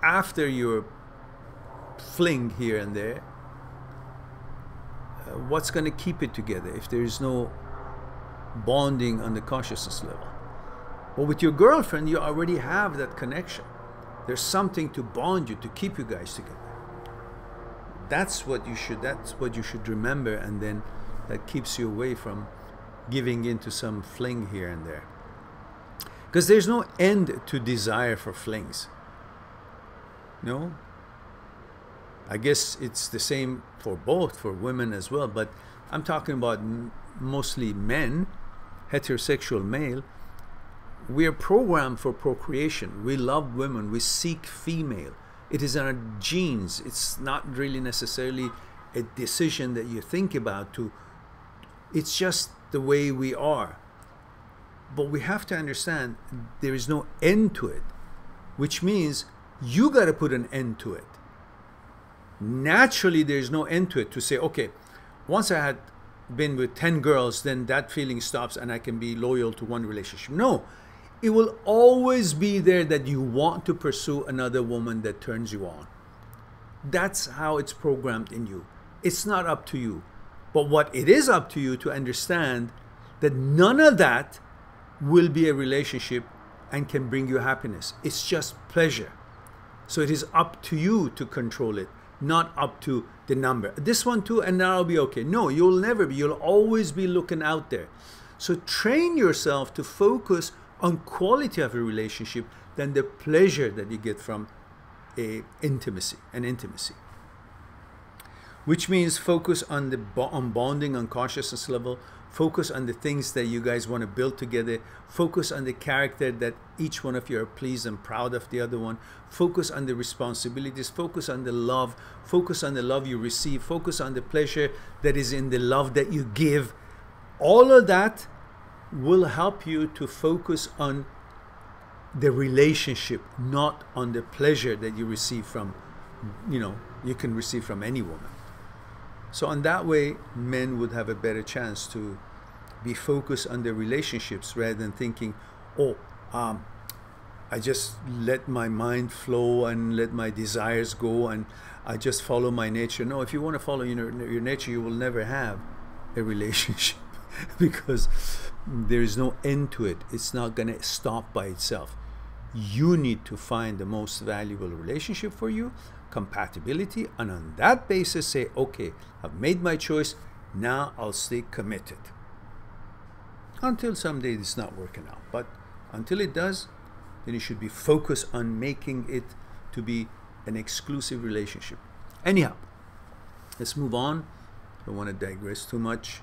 after your fling here and there, what's going to keep it together if there is no bonding on the consciousness level? Well, with your girlfriend, you already have that connection. There's something to bond you, to keep you guys together. That's what you should remember, and then that keeps you away from giving into some fling here and there. Because there's no end to desire for flings. No? I guess it's the same for both, for women as well, but I'm talking about mostly men, heterosexual male. We are programmed for procreation. We love women. We seek female. It is in our genes. It's not really necessarily a decision that you think about. It's just the way we are. But we have to understand there is no end to it, which means you got to put an end to it. Naturally, there is no end to it to say, okay, once I had been with 10 girls, then that feeling stops and I can be loyal to one relationship. No, it will always be there that you want to pursue another woman that turns you on. That's how it's programmed in you. It's not up to you. But what it is up to you to understand that none of that will be a relationship and can bring you happiness. It's just pleasure. So it is up to you to control it, not up to the number. This one too, and now I'll be okay. No, you'll never be. You'll always be looking out there. So train yourself to focus on quality of a relationship than the pleasure that you get from an intimacy. Which means focus on bonding on consciousness level, focus on the things that you guys want to build together, focus on the character that each one of you are pleased and proud of the other one, focus on the responsibilities, focus on the love you receive, focus on the pleasure that is in the love that you give. All of that will help you to focus on the relationship, not on the pleasure that you receive from, you can receive from any woman. So on that way, men would have a better chance to be focused on their relationships rather than thinking, oh, I just let my mind flow and let my desires go and I just follow my nature. No, if you want to follow your nature, you will never have a relationship because there is no end to it. It's not going to stop by itself. You need to find the most valuable relationship for you, compatibility, and on that basis say, okay, I've made my choice, now I'll stay committed. Until someday it's not working out. But until it does, then you should be focused on making it to be an exclusive relationship. Anyhow, let's move on. Don't want to digress too much.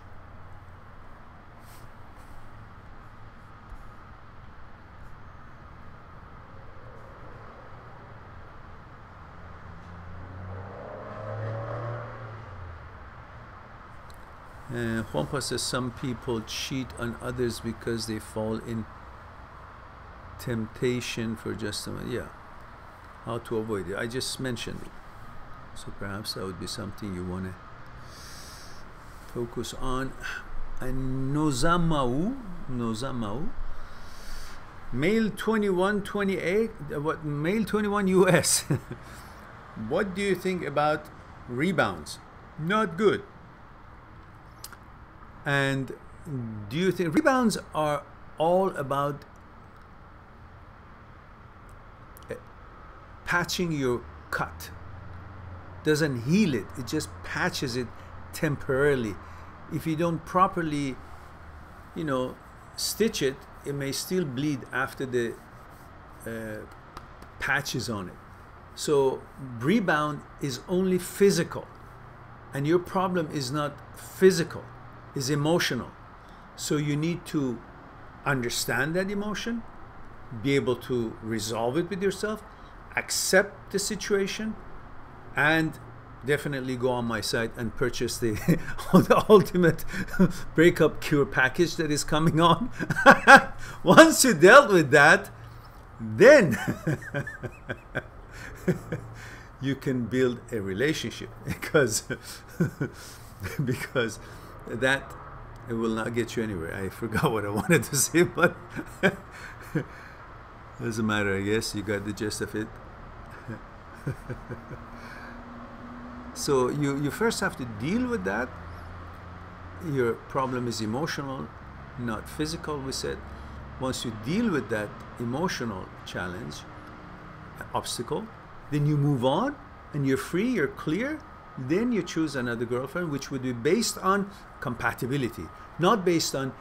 Juanpa says some people cheat on others because they fall in temptation for just a moment. Yeah, how to avoid it. I just mentioned it. So perhaps that would be something you want to focus on. And Nozamau, male 21, 28, male 21 US. What do you think about rebounds? Not good. And do you think rebounds are all about patching your cut? Doesn't heal it, it just patches it temporarily. If you don't properly, stitch it, it may still bleed after the patch is on it. So rebound is only physical, and your problem is not physical, it's emotional. So you need to understand that emotion, be able to resolve it with yourself, accept the situation, and definitely go on my site and purchase the, the ultimate breakup cure package that is coming on. Once you dealt with that, then you can build a relationship, because because that it will not get you anywhere. I forgot what I wanted to say, but doesn't matter, I guess you got the gist of it. So you first have to deal with that. Your problem is emotional, not physical, we said. Once you deal with that emotional challenge, obstacle, then you move on and you're free, you're clear. Then you choose another girlfriend, which would be based on compatibility, not based on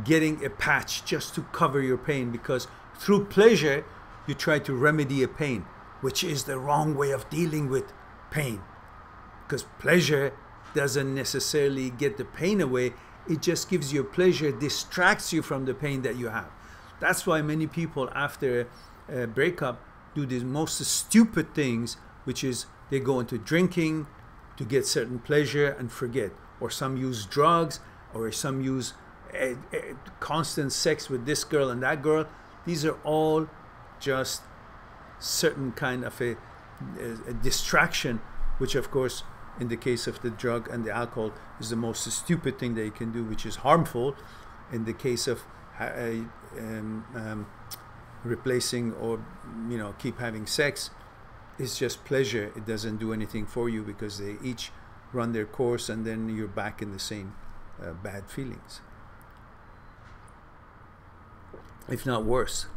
getting a patch just to cover your pain, because through pleasure you try to remedy a pain, which is the wrong way of dealing with pain, because pleasure doesn't necessarily get the pain away. It just gives you pleasure, distracts you from the pain that you have. That's why many people after a breakup do these most stupid things, which is they go into drinking to get certain pleasure and forget, or some use drugs, or some use constant sex with this girl and that girl. These are all just certain kind of a distraction, which of course in the case of the drug and the alcohol is the most stupid thing that you can do, which is harmful. In the case of replacing or keep having sex, it's just pleasure. It doesn't do anything for you, because they each run their course and then you're back in the same bad feelings, if not worse.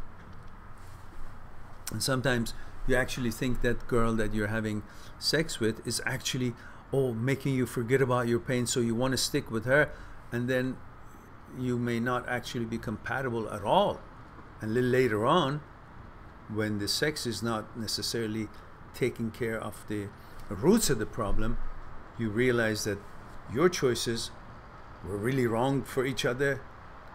And sometimes you actually think that girl that you're having sex with is actually making you forget about your pain, so you want to stick with her, and then you may not actually be compatible at all. And later on, when the sex is not necessarily taking care of the roots of the problem, you realize that your choices were really wrong for each other,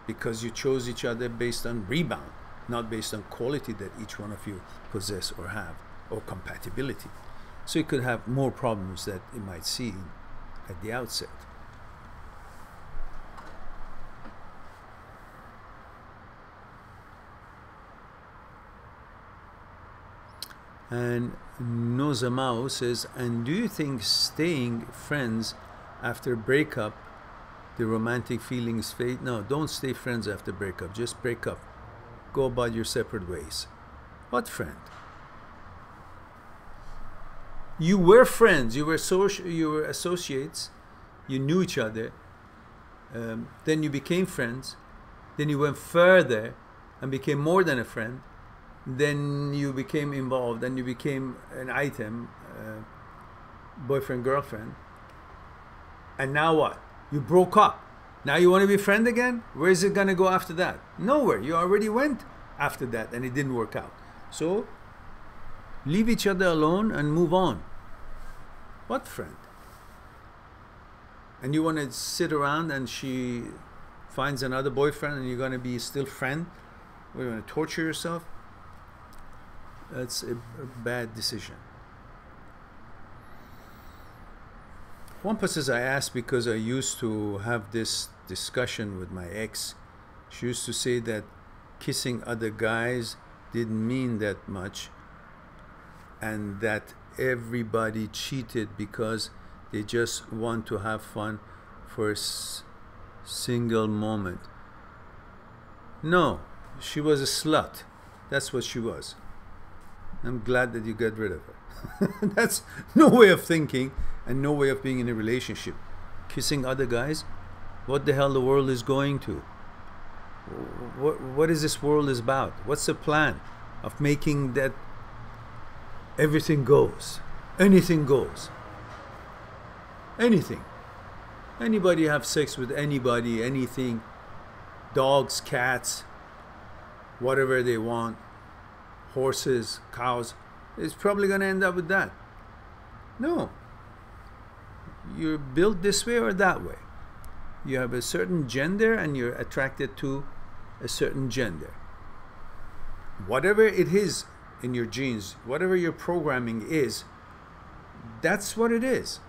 because you chose each other based on rebound, not based on quality that each one of you possess or have, or compatibility. So you could have more problems that it might seem at the outset. And Nozamao says, and do you think staying friends after breakup, the romantic feelings fade? No, don't stay friends after breakup. Just break up. Go about your separate ways. What friend? You were friends. You were associates. You knew each other. Then you became friends. Then you went further and became more than a friend. Then you became involved, and you became an item, boyfriend, girlfriend. And now what? You broke up. Now you want to be friend again? Where is it going to go after that? Nowhere. You already went after that and it didn't work out. So leave each other alone and move on. What friend? And you want to sit around and she finds another boyfriend and you're going to be still friend? Or you're going to torture yourself? That's a bad decision. One person says, I asked because I used to have this discussion with my ex. She used to say that kissing other guys didn't mean that much, and that everybody cheated because they just want to have fun for a single moment. No, she was a slut. That's what she was. I'm glad that you got rid of her. That's no way of thinking and no way of being in a relationship. Kissing other guys? What the hell the world is going to? What is this world is about? What's the plan of making that everything goes? Anything goes. Anything. Anybody have sex with anybody, anything. dogs, cats, whatever they want, horses, cows, it's probably going to end up with that. No. You're built this way or that way. You have a certain gender and you're attracted to a certain gender. Whatever it is in your genes, whatever your programming is, that's what it is.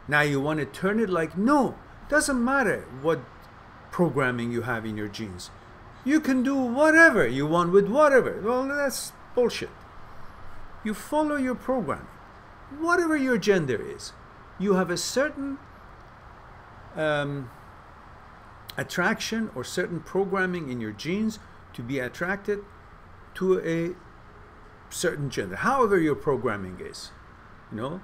Now you want to turn it like, no, doesn't matter what programming you have in your genes. You can do whatever you want with whatever. Well, that's bullshit. You follow your programming. Whatever your gender is, you have a certain attraction or certain programming in your genes to be attracted to a certain gender. However your programming is, you know,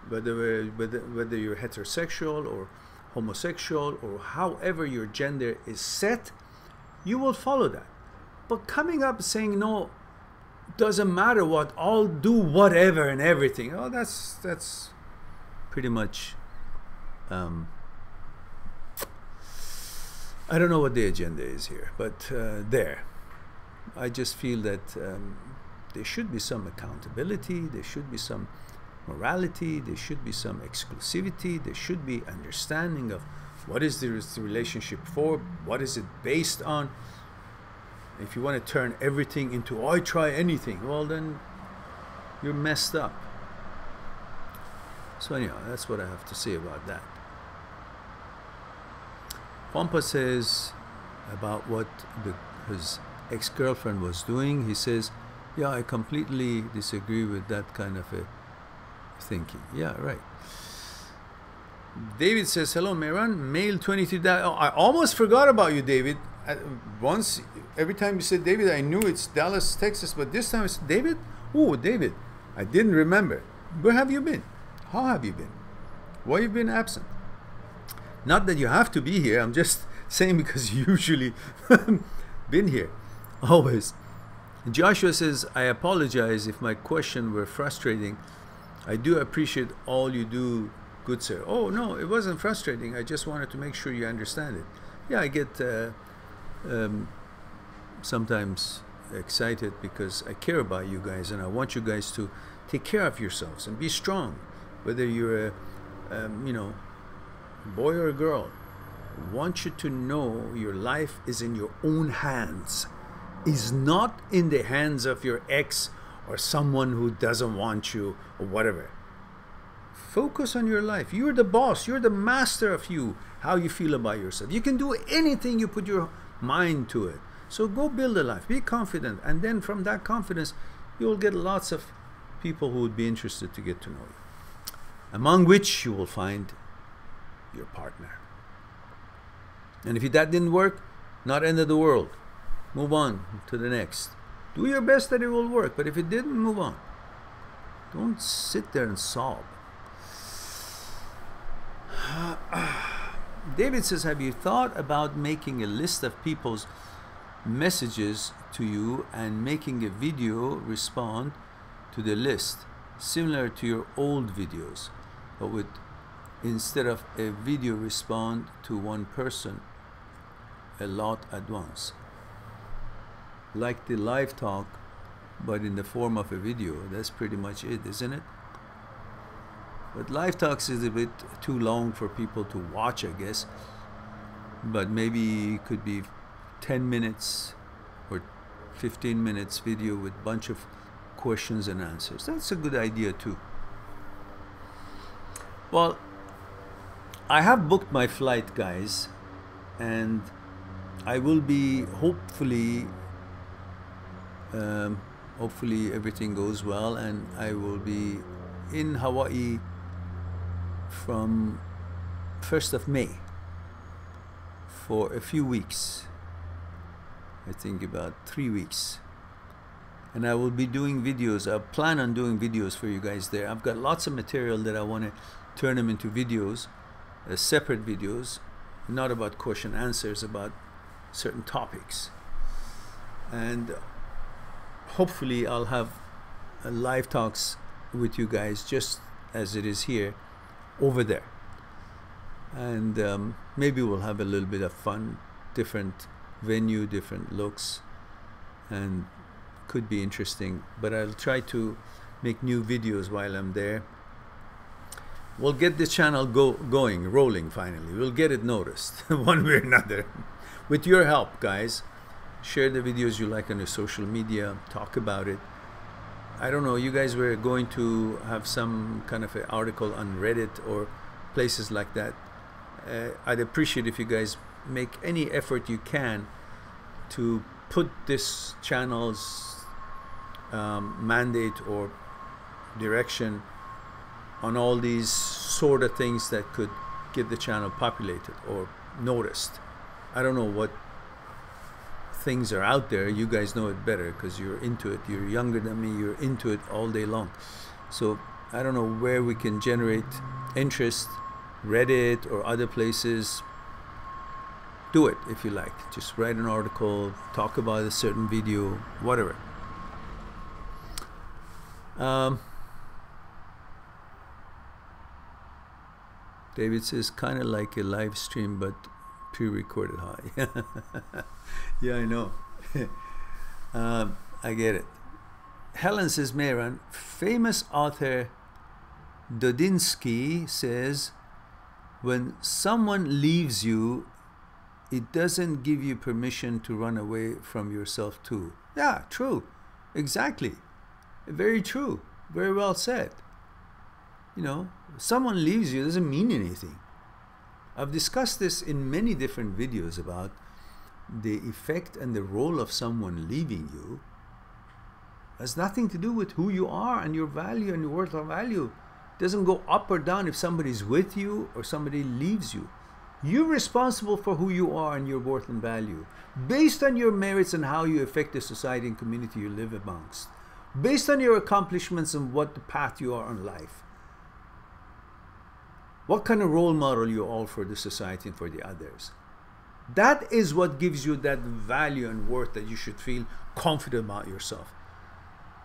whether you're heterosexual or homosexual or however your gender is set, you will follow that. But coming up saying, no, doesn't matter what, I'll do whatever and everything, oh, that's pretty much I don't know what the agenda is here, but there. I just feel that there should be some accountability, there should be some morality, there should be some exclusivity, there should be understanding of what is the relationship for, what is it based on. If you want to turn everything into, I try anything, well then you're messed up. So anyhow, that's what I have to say about that. Pampa says about what his ex-girlfriend was doing. He says, yeah, I completely disagree with that kind of a thinking. Yeah, right. David says, hello, Mehran, male 23. Oh, I almost forgot about you, David. Every time you said David, I knew it's Dallas, Texas, but this time it's David? Oh, David, I didn't remember. Where have you been? How have you been? Why have you been absent? Not that you have to be here, I'm just saying because you usually been here, always. Joshua says, I apologize if my question were frustrating. I do appreciate all you do, good sir. Oh, no, it wasn't frustrating. I just wanted to make sure you understand it. Yeah, I get sometimes excited because I care about you guys and I want you guys to take care of yourselves and be strong. Whether you're a, you know, boy or a girl, I want you to know your life is in your own hands. Is not in the hands of your ex or someone who doesn't want you or whatever. Focus on your life. You're the boss. You're the master of you, how you feel about yourself. You can do anything you put your mind to it. So go build a life. Be confident. And then from that confidence, you'll get lots of people who would be interested to get to know you. Among which you will find your partner. And if that didn't work, not end of the world. Move on to the next. Do your best that it will work, but if it didn't, move on. Don't sit there and sob. David says, have you thought about making a list of people's messages to you and making a video respond to the list, similar to your old videos, but with instead of a video respond to one person a lot at once? Like the live talk, but in the form of a video. That's pretty much it, isn't it? But live talks is a bit too long for people to watch, I guess. But maybe it could be 10 minutes or 15 minutes video with a bunch of questions and answers. That's a good idea too. Well, I have booked my flight, guys, and I will be hopefully everything goes well, and I will be in Hawaii from 1st of May for a few weeks. I think about 3 weeks. And I will be doing videos. I plan on doing videos for you guys there. I've got lots of material that I want to turn them into videos, separate videos, not about question answers, about certain topics. And hopefully I'll have live talks with you guys just as it is here over there. And maybe we'll have a little bit of fun different venue, different looks, and could be interesting. But I'll try to make new videos while I'm there. We'll get this channel rolling finally. We'll get it noticed one way or another. With your help, guys. Share the videos you like on your social media. Talk about it. I don't know, you guys were going to have some kind of an article on Reddit or places like that. I'd appreciate if you guys make any effort you can to put this channel's mandate or direction on all these sort of things that could get the channel populated or noticed. I don't know what things are out there. You guys know it better because you're into it. You're younger than me. You're into it all day long. So I don't know where we can generate interest. Reddit or other places. Do it if you like. Just write an article, talk about a certain video, whatever. David says kind of like a live stream but pre-recorded. Yeah, I know. I get it. Helen says, Mehran, famous author Dodinsky says, when someone leaves you, it doesn't give you permission to run away from yourself too. Yeah, true. Exactly. Very true. Very well said. You know, someone leaves you doesn't mean anything. I've discussed this in many different videos about the effect and the role of someone leaving you. It has nothing to do with who you are and your value and your worth of value. It doesn't go up or down if somebody's with you or somebody leaves you. You're responsible for who you are and your worth and value, based on your merits and how you affect the society and community you live amongst, based on your accomplishments and what the path you are in life. What kind of role model you are for the society and for the others. That is what gives you that value and worth that you should feel confident about yourself.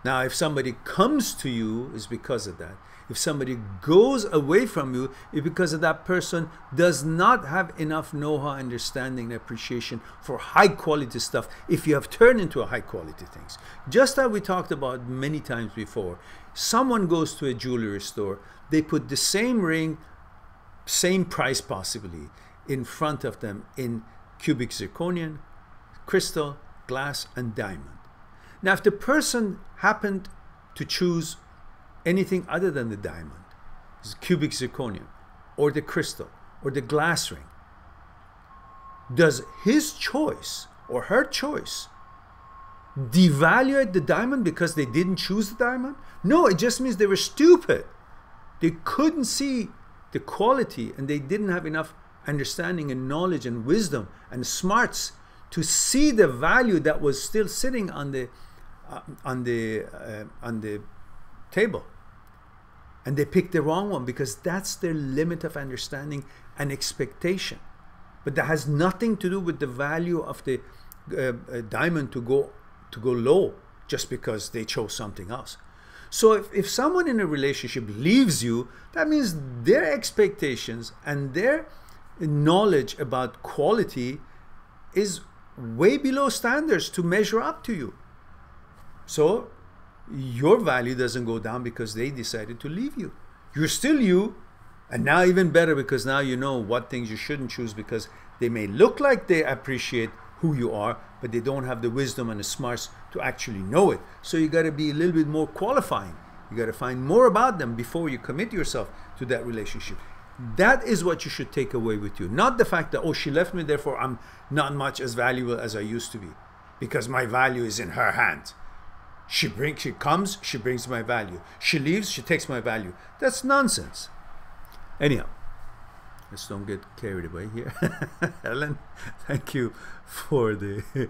Now, if somebody comes to you, it's because of that. If somebody goes away from you, it's because of that person does not have enough know-how, understanding, and appreciation for high-quality stuff if you have turned into a high-quality things. Just as we talked about many times before, someone goes to a jewelry store, they put the same ring, same price possibly, in front of them in cubic zirconium, crystal, glass, and diamond. Now, if the person happened to choose anything other than the diamond, cubic zirconium, or the crystal, or the glass ring, does his choice or her choice devalue the diamond because they didn't choose the diamond? No, it just means they were stupid. They couldn't see the quality and they didn't have enough understanding and knowledge and wisdom and smarts to see the value that was still sitting on the table. And they picked the wrong one because that's their limit of understanding and expectation. But that has nothing to do with the value of the diamond to go low just because they chose something else. So if someone in a relationship leaves you, that means their expectations and their knowledge about quality is way below standards to measure up to you. So your value doesn't go down because they decided to leave you. You're still you, and now even better because now you know what things you shouldn't choose because they may look like they appreciate who you are, but they don't have the wisdom and the smarts to actually know it. So you got to be a little bit more qualifying. You got to find more about them before you commit yourself to that relationship. That is what you should take away with you. Not the fact that, oh, she left me, therefore I'm not much as valuable as I used to be because my value is in her hands. She comes, she brings my value. She leaves, she takes my value. That's nonsense. Anyhow, let's don't get carried away here. Helen, thank you for the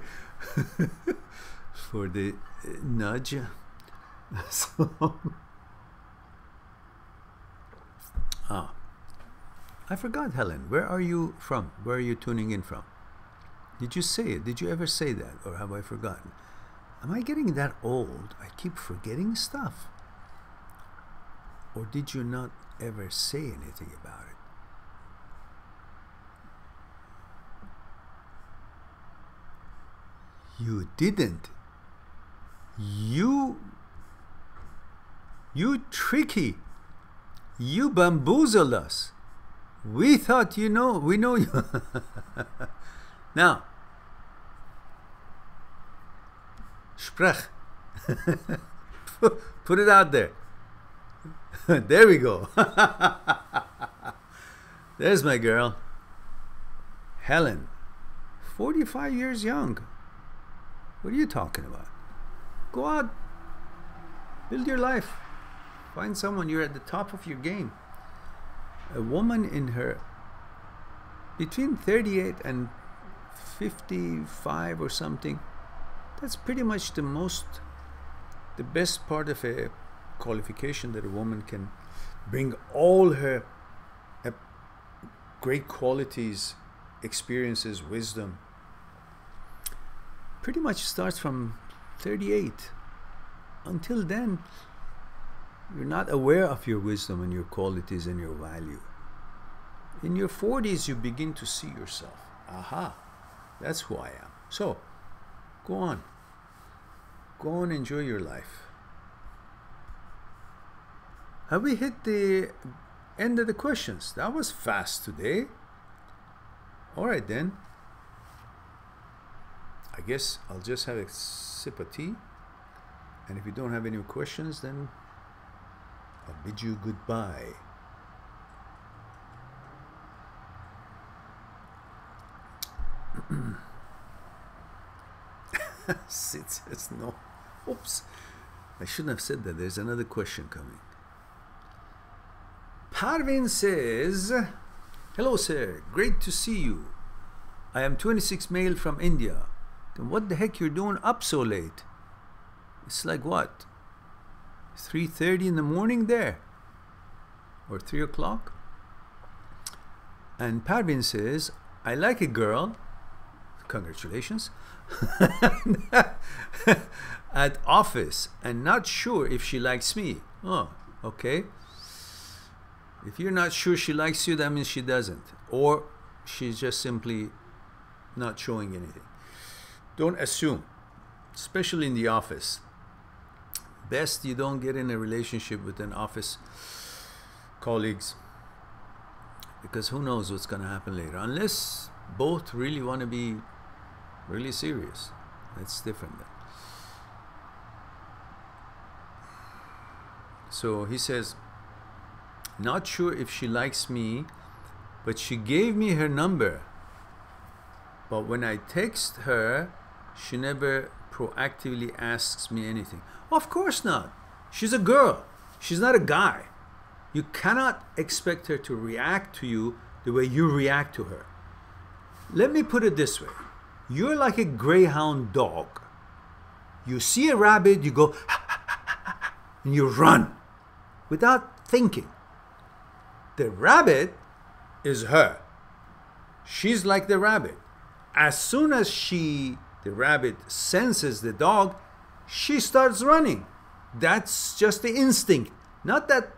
for the nudge. So, I forgot, Helen. Where are you from? Where are you tuning in from? Did you say it? Did you ever say that, or have I forgotten? Am I getting that old? I keep forgetting stuff. Or did you not ever say anything about it? You didn't. You tricky. You bamboozled us. We thought we know you. Now, sprech. Put it out there. There we go. There's my girl. Helen. 45 years young. What are you talking about? Go out. Build your life. Find someone. You're at the top of your game. A woman in her between 38 and 55 or something, that's pretty much the best part of a qualification, that a woman can bring all her great qualities, experiences, wisdom. Pretty much starts from 38. Until then, you're not aware of your wisdom and your qualities and your value. In your 40s, you begin to see yourself. Aha, that's who I am. So, go on. Go on, enjoy your life. Have we hit the end of the questions? That was fast today. All right, then. I guess I'll just have a sip of tea. And if you don't have any questions, then I'll bid you goodbye. Sid says no. Oops. I shouldn't have said that. There's another question coming. Parvin says, hello sir, great to see you. I am 26 male from India. Then what the heck you're doing up so late? It's like what? 3:30 in the morning there? Or 3 o'clock? And Parvin says, I like a girl, congratulations, at office and not sure if she likes me. Oh, okay. If you're not sure she likes you, that means she doesn't. Or she's just simply not showing anything. Don't assume, especially in the office. Best you don't get in a relationship with an office colleagues, because who knows what's going to happen later, unless both really want to be really serious. That's different then. So he says, not sure if she likes me, but she gave me her number, but when I text her, she never proactively asks me anything. Of course not. She's a girl. She's not a guy. You cannot expect her to react to you the way you react to her. Let me put it this way. You're like a greyhound dog. You see a rabbit, you go, and you run without thinking. The rabbit is her. She's like the rabbit. As soon as the rabbit senses the dog, she starts running. That's just the instinct. Not that,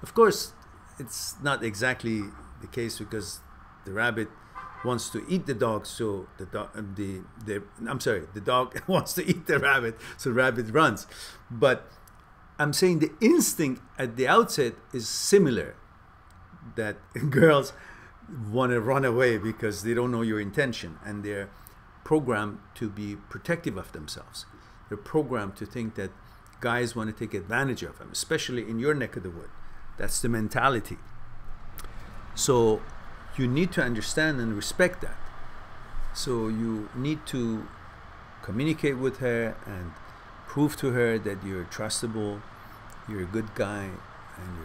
of course, it's not exactly the case, because the rabbit wants to eat the dog, so the dog wants to eat the rabbit, so the rabbit runs. But I'm saying the instinct at the outset is similar, that girls want to run away because they don't know your intention, and they're programmed to be protective of themselves. They're programmed to think that guys want to take advantage of them, especially in your neck of the wood. That's the mentality. So you need to understand and respect that. So you need to communicate with her and prove to her that you're trustable, you're a good guy, and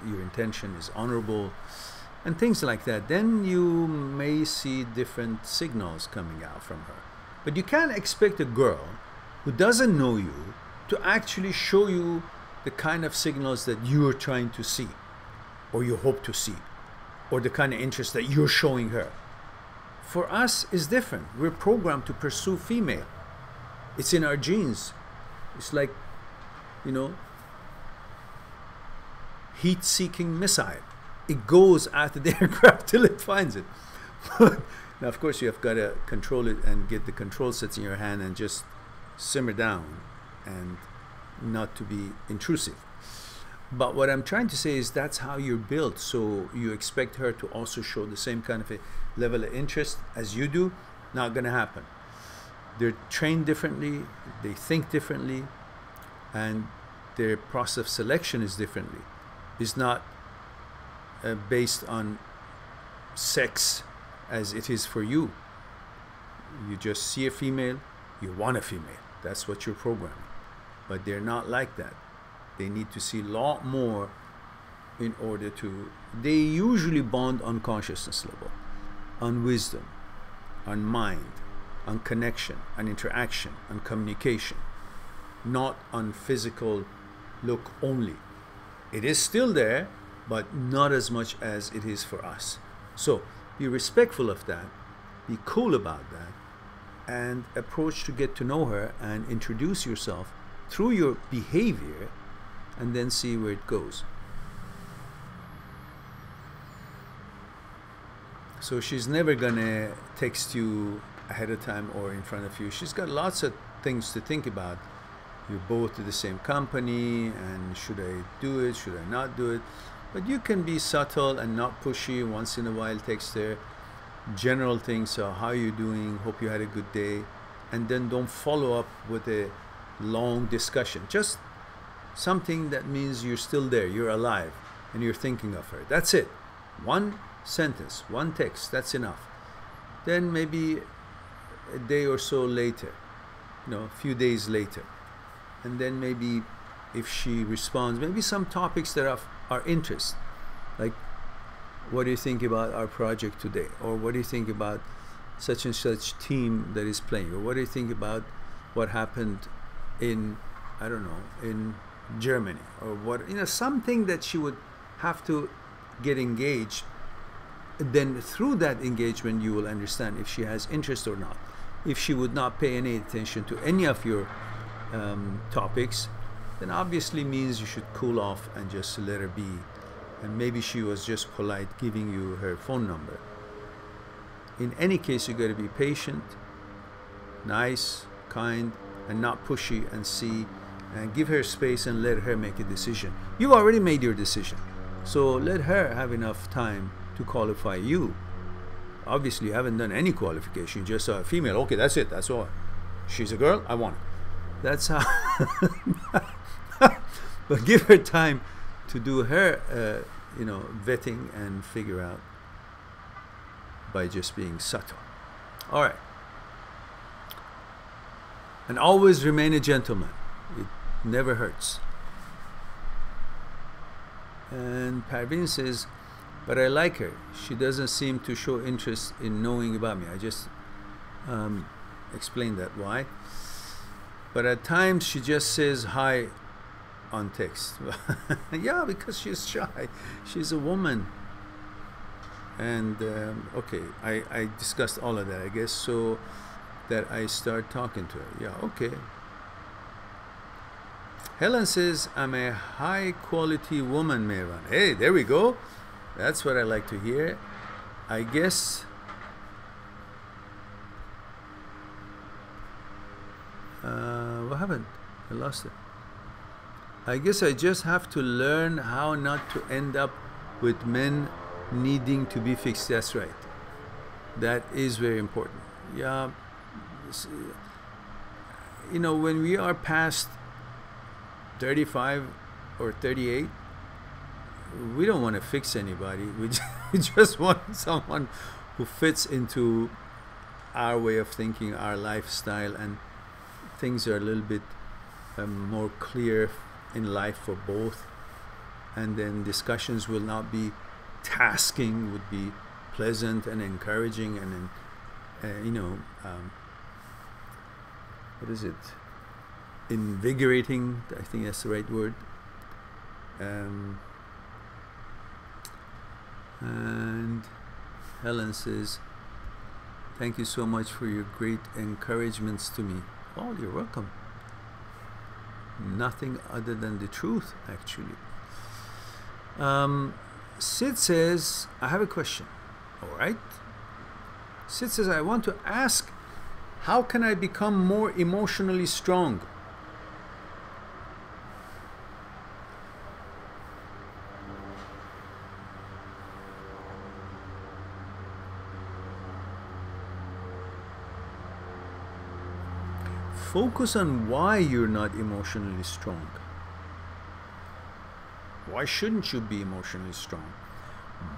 your intention is honorable, and things like that. Then you may see different signals coming out from her. But you can't expect a girl who doesn't know you to actually show you the kind of signals that you're trying to see, or you hope to see, or the kind of interest that you're showing her. For us, it's different. We're programmed to pursue female. It's in our genes. It's like, heat-seeking missile. It goes after the aircraft till it finds it. Now, of course, you have got to control it and get the control sets in your hand and just simmer down and not to be intrusive. But what I'm trying to say is that's how you're built. So you expect her to also show the same kind of a level of interest as you do. Not going to happen. They're trained differently, they think differently, and their process of selection is differently. It's not based on sex as it is for you. You just see a female, you want a female. That's what you're programming. But they're not like that. They need to see a lot more in order to... They usually bond on consciousness level, on wisdom, on mind, on connection, on interaction, on communication, not on physical look only. It is still there, but not as much as it is for us. So be respectful of that, be cool about that, and approach to get to know her and introduce yourself through your behavior, and then see where it goes. So she's never gonna text you ahead of time or in front of you. She's got lots of things to think about. You're both at the same company, and should I do it, should I not do it? But you can be subtle and not pushy. Once in a while text her general things, so how are you doing, hope you had a good day, and then don't follow up with a long discussion. Just something that means you're still there, you're alive, and you're thinking of her. That's it. One sentence, one text, that's enough. Then maybe a day or so later, a few days later, and then maybe if she responds, maybe some topics that are our interest, like, what do you think about our project today, or what do you think about such and such team that is playing, or what do you think about what happened in, I don't know, in Germany, or what, something that she would have to get engaged. Then through that engagement you will understand if she has interest or not. If she would not pay any attention to any of your topics, then obviously means you should cool off and just let her be. And maybe she was just polite giving you her phone number. In any case, you got to be patient, nice, kind, and not pushy, and see, and give her space and let her make a decision. You already made your decision, so let her have enough time to qualify you. Obviously, you haven't done any qualification. You just saw a female. Okay, that's it. That's all. She's a girl. I want her. That's how. But give her time to do her, vetting and figure out by just being subtle. All right. And always remain a gentleman. It never hurts. And Parveen says, but I like her. She doesn't seem to show interest in knowing about me. I just explained that why. But at times she just says hi on text. Yeah, because she's shy. She's a woman. And okay, I discussed all of that, I guess, so that I start talking to her. Yeah, okay. Helen says, I'm a high quality woman, Mehran. Hey, there we go. That's what I like to hear. I guess what happened? I lost it. I guess I just have to learn how not to end up with men needing to be fixed. That's right. That is very important. Yeah. When we are past 35 or 38, we don't want to fix anybody. We just want someone who fits into our way of thinking, our lifestyle, and things are a little bit more clear in life for both. And then discussions will not be tasking, would be pleasant and encouraging, and what is it? Invigorating. I think that's the right word. And Helen says, thank you so much for your great encouragements to me. Oh, you're welcome. Nothing other than the truth, actually. Sid says, I have a question. All right. Sid says, I want to ask, how can I become more emotionally strong? Focus on why you're not emotionally strong. Why shouldn't you be emotionally strong?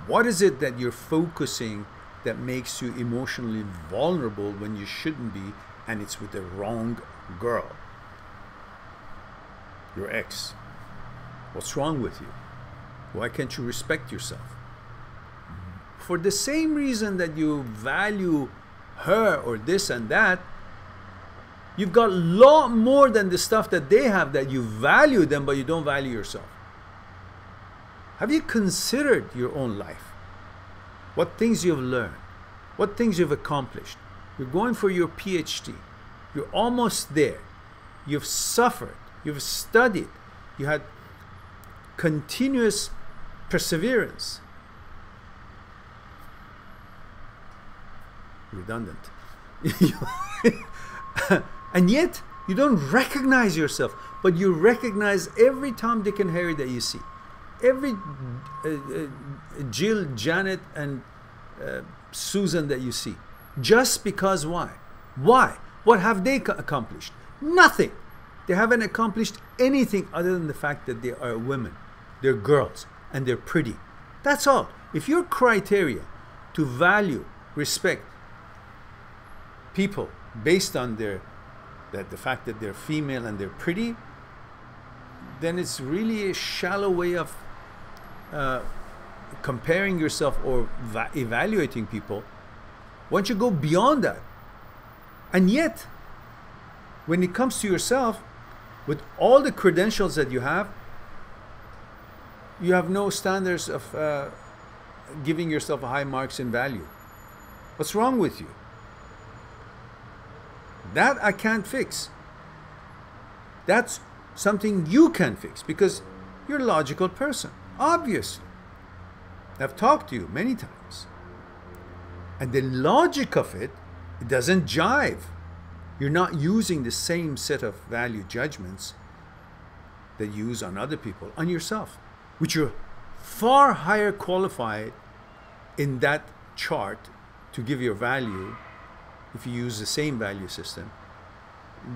What is it that you're focusing that makes you emotionally vulnerable when you shouldn't be, and it's with the wrong girl? Your ex. What's wrong with you? Why can't you respect yourself? For the same reason that you value her or this and that, you've got a lot more than the stuff that they have that you value them, but you don't value yourself. Have you considered your own life? What things you've learned? What things you've accomplished? You're going for your PhD. You're almost there. You've suffered. You've studied. You had continuous perseverance. Redundant. And yet, you don't recognize yourself, but you recognize every Tom, Dick, and Harry that you see. Every Jill, Janet, and Susan that you see. Just because why? Why? What have they accomplished? Nothing. They haven't accomplished anything other than the fact that they are women. They're girls, and they're pretty. That's all. If your criteria to value, respect people based on the fact that they're female and they're pretty, then it's really a shallow way of comparing yourself or evaluating people. Why don't you go beyond that? And yet, when it comes to yourself, with all the credentials that you have no standards of giving yourself high marks in value. What's wrong with you? That I can't fix. That's something you can fix because you're a logical person. Obviously. I've talked to you many times. And the logic of it doesn't jive. You're not using the same set of value judgments that you use on other people, on yourself, which you're far higher qualified in that chart to give your value if you use the same value system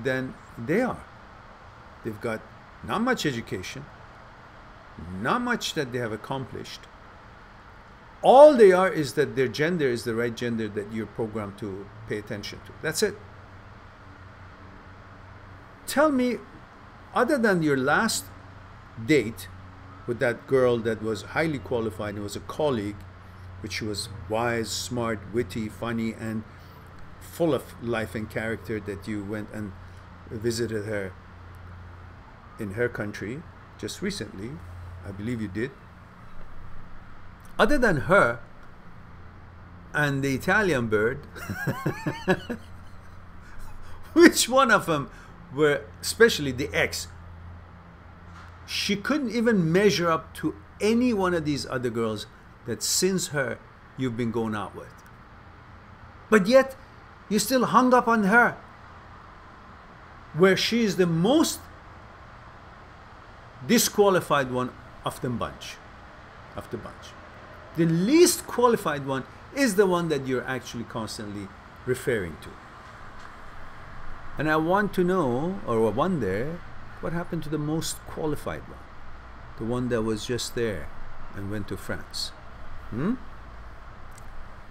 than they are. They've got not much education, not much that they have accomplished. All they are is that their gender is the right gender that you're programmed to pay attention to. That's it. Tell me, other than your last date with that girl that was highly qualified and was a colleague, which she was wise, smart, witty, funny, and full of life and character, that you went and visited her in her country just recently, I believe you did. Other than her and the Italian bird, which one of them were, especially the ex, she couldn't even measure up to any one of these other girls that since her you've been going out with. But yet, you still hung up on her, where she is the most disqualified one of the bunch. The least qualified one is the one that you're actually constantly referring to. And I want to know, or wonder, what happened to the most qualified one? The one that was just there and went to France.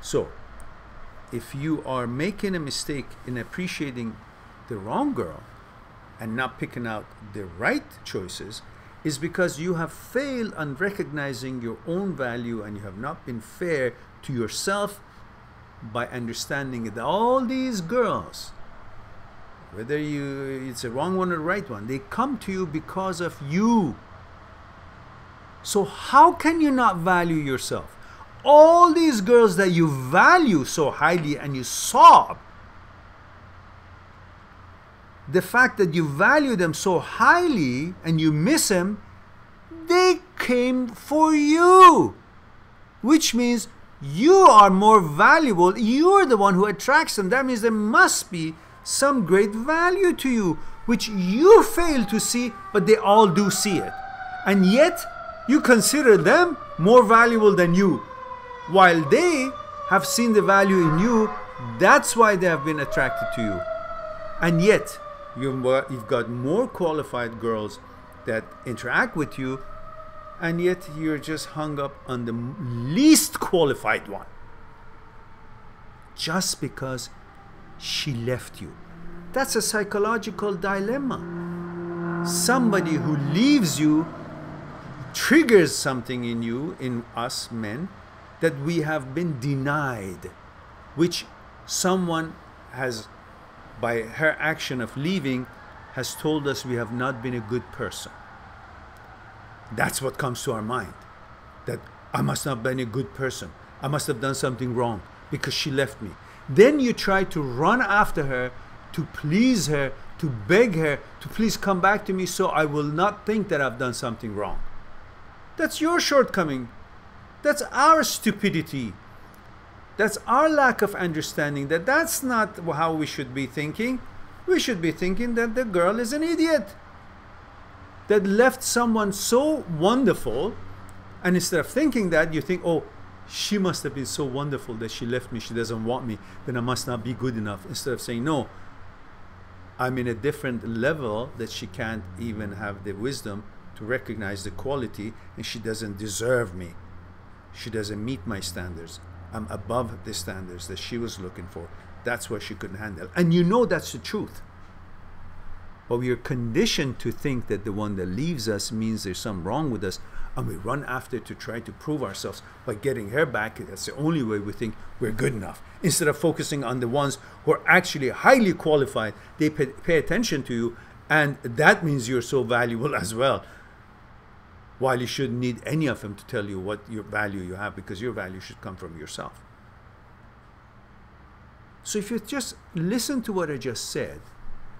So, if you are making a mistake in appreciating the wrong girl and not picking out the right choices, is because you have failed on recognizing your own value and you have not been fair to yourself by understanding that all these girls, whether it's a wrong one or the right one, they come to you because of you. So how can you not value yourself? All these girls that you value so highly and you sob, the fact that you value them so highly and you miss them, they came for you. Which means You are more valuable. You're the one who attracts them. That means there must be some great value to you, which you fail to see, but they all do see it. And yet, you consider them more valuable than you, while they have seen the value in you. That's why they have been attracted to you. And yet, you've got more qualified girls that interact with you, and yet you're just hung up on the least qualified one. Just because she left you. That's a psychological dilemma. Somebody who leaves you triggers something in you, in us men, that we have been denied, which someone has, by her action of leaving, has told us we have not been a good person. That's what comes to our mind. That I must not have been a good person. I must have done something wrong because she left me. Then you try to run after her, to please her, to beg her to please come back to me so I will not think that I've done something wrong. That's your shortcoming. That's our stupidity. That's our lack of understanding. That's not how we should be thinking. We should be thinking that the girl is an idiot that left someone so wonderful, and instead of thinking that, you think, oh, she must have been so wonderful that she left me, she doesn't want me, then I must not be good enough. Instead of saying, no, I'm in a different level that she can't even have the wisdom to recognize the quality, and she doesn't deserve me. She doesn't meet my standards. I'm above the standards that she was looking for. That's why she couldn't handle. And you know that's the truth. But we are conditioned to think that the one that leaves us means there's something wrong with us, and we run after to try to prove ourselves by getting her back. That's the only way we think we're good enough. Instead of focusing on the ones who are actually highly qualified, they pay attention to you, and that means you're so valuable as well. While you shouldn't need any of them to tell you what your value you have, because your value should come from yourself. So if you just listen to what I just said,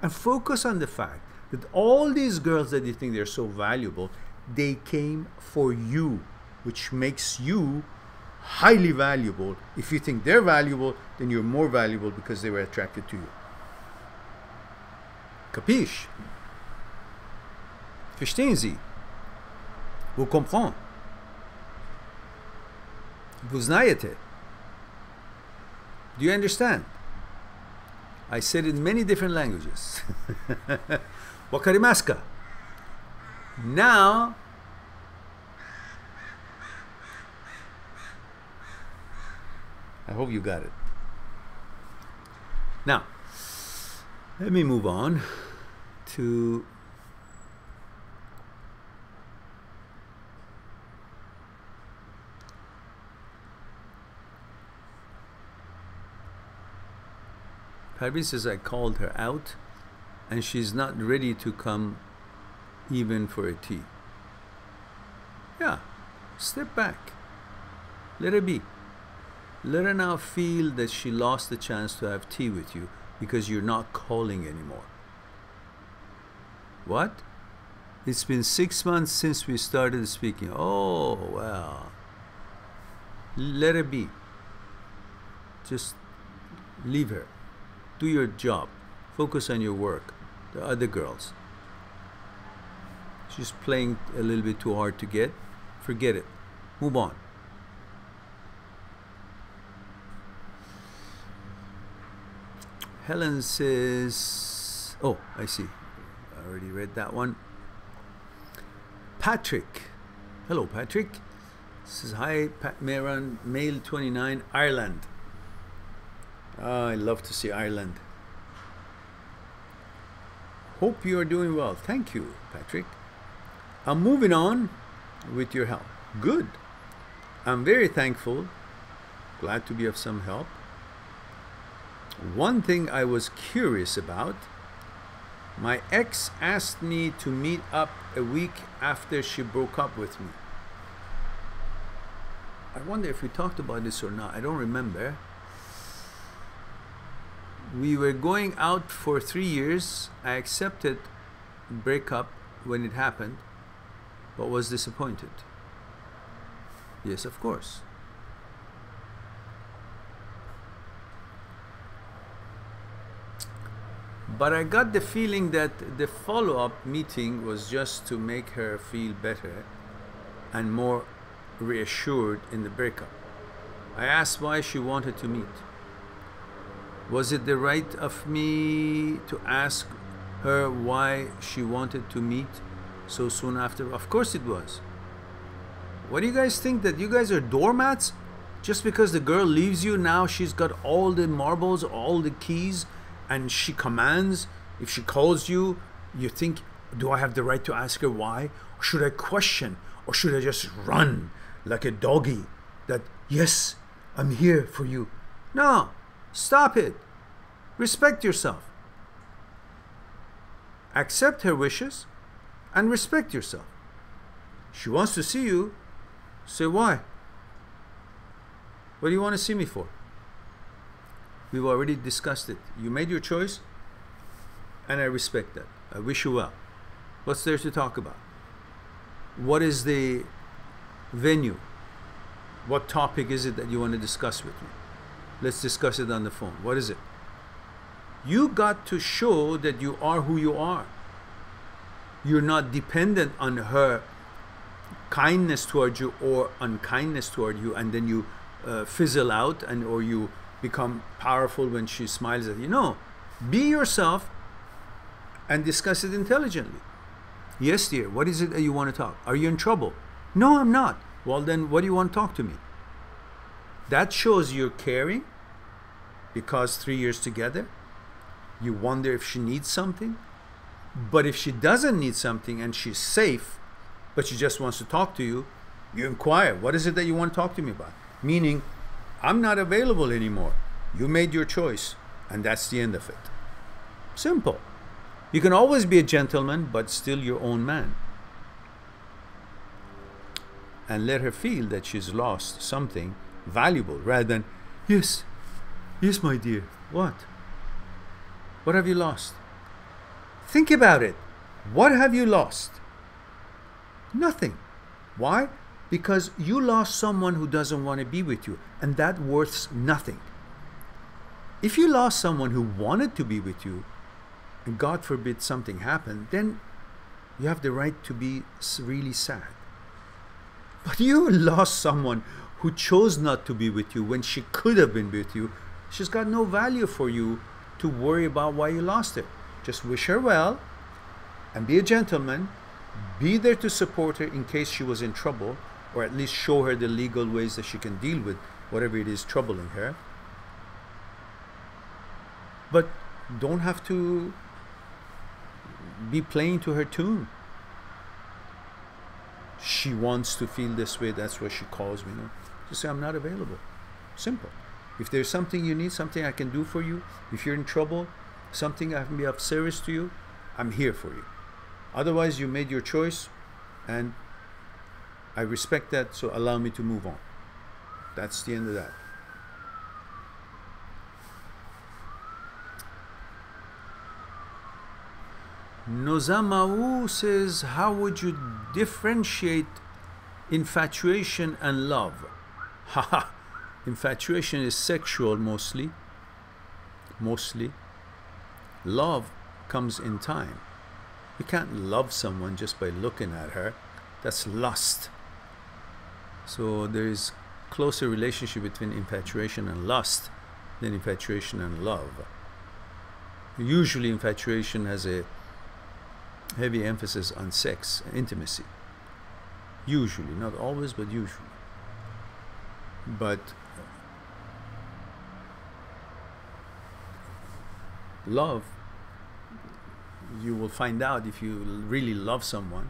and focus on the fact that all these girls that you think they're so valuable, they came for you, which makes you highly valuable. If you think they're valuable, then you're more valuable because they were attracted to you. Capiche? Verstehen Sie? Vous comprenez? Vous знаете? Do you understand? I said it in many different languages. Wakarimasu ka? Now, I hope you got it. Now, let me move on to Parveen says I called her out and she's not ready to come even for a tea. Yeah, step back. Let her be. Let her now feel that she lost the chance to have tea with you because you're not calling anymore. What? It's been 6 months since we started speaking. Oh, well. Let her be. Just leave her. Do your job. Focus on your work. The other girls. She's playing a little bit too hard to get. Forget it. Move on. Helen says, oh, I see. I already read that one. Patrick. Hello, Patrick. Says, hi, Pat Mehran, male 29, Ireland. Oh, I love to see Ireland. Hope you are doing well. Thank you, Patrick. I'm moving on with your help. Good. I'm very thankful. Glad to be of some help. One thing I was curious about, my ex asked me to meet up a week after she broke up with me. I wonder if we talked about this or not. I don't remember. We were going out for 3 years. I accepted breakup when it happened, but was disappointed. Yes, of course. But I got the feeling that the follow-up meeting was just to make her feel better and more reassured in the breakup. I asked why she wanted to meet. Was it the right of me to ask her why she wanted to meet so soon after? Of course it was. What do you guys think, that you guys are doormats? Just because the girl leaves you, now she's got all the marbles, all the keys, and she commands. If she calls you, you think, do I have the right to ask her why? Or should I question? Or should I just run like a doggy that, yes, I'm here for you? No, stop it. Respect yourself. Accept her wishes and respect yourself. She wants to see you, say why? What do you want to see me for? We've already discussed it. You made your choice, and I respect that. I wish you well. What's there to talk about? What is the venue? What topic is it that you want to discuss with me? Let's discuss it on the phone. What is it? You got to show that you are who you are. You're not dependent on her kindness toward you or unkindness toward you, and then you fizzle out, and or you become powerful when she smiles at you. No, be yourself and discuss it intelligently. Yes, dear, what is it that you want to talk? Are you in trouble? No, I'm not. Well, then what do you want to talk to me? That shows you're caring, because 3 years together, you wonder if she needs something. But if she doesn't need something and she's safe, but she just wants to talk to you, you inquire, what is it that you want to talk to me about? Meaning, I'm not available anymore. You made your choice, and that's the end of it. Simple. You can always be a gentleman, but still your own man. And let her feel that she's lost something valuable, rather than, yes, yes, my dear, what? What have you lost? Think about it. What have you lost? Nothing. Why? Because you lost someone who doesn't want to be with you, and that worths nothing. If you lost someone who wanted to be with you, and God forbid something happened, then you have the right to be really sad. But you lost someone who chose not to be with you when she could have been with you. She's got no value for you to worry about why you lost her. Just wish her well and be a gentleman. Be there to support her in case she was in trouble, or at least show her the legal ways that she can deal with whatever it is troubling her. But don't have to be playing to her tune. She wants to feel this way, that's why she calls me. No? Just say, I'm not available. Simple. If there's something you need, something I can do for you, if you're in trouble, something I can be of service to you, I'm here for you. Otherwise, you made your choice, and I respect that, so allow me to move on. That's the end of that. Nozamau says, how would you differentiate infatuation and love? Haha, infatuation is sexual mostly. Love comes in time. You can't love someone just by looking at her. That's lust. So there is closer relationship between infatuation and lust than infatuation and love. Usually infatuation has a heavy emphasis on sex, intimacy. Usually, not always, but usually. But love, you will find out if you really love someone,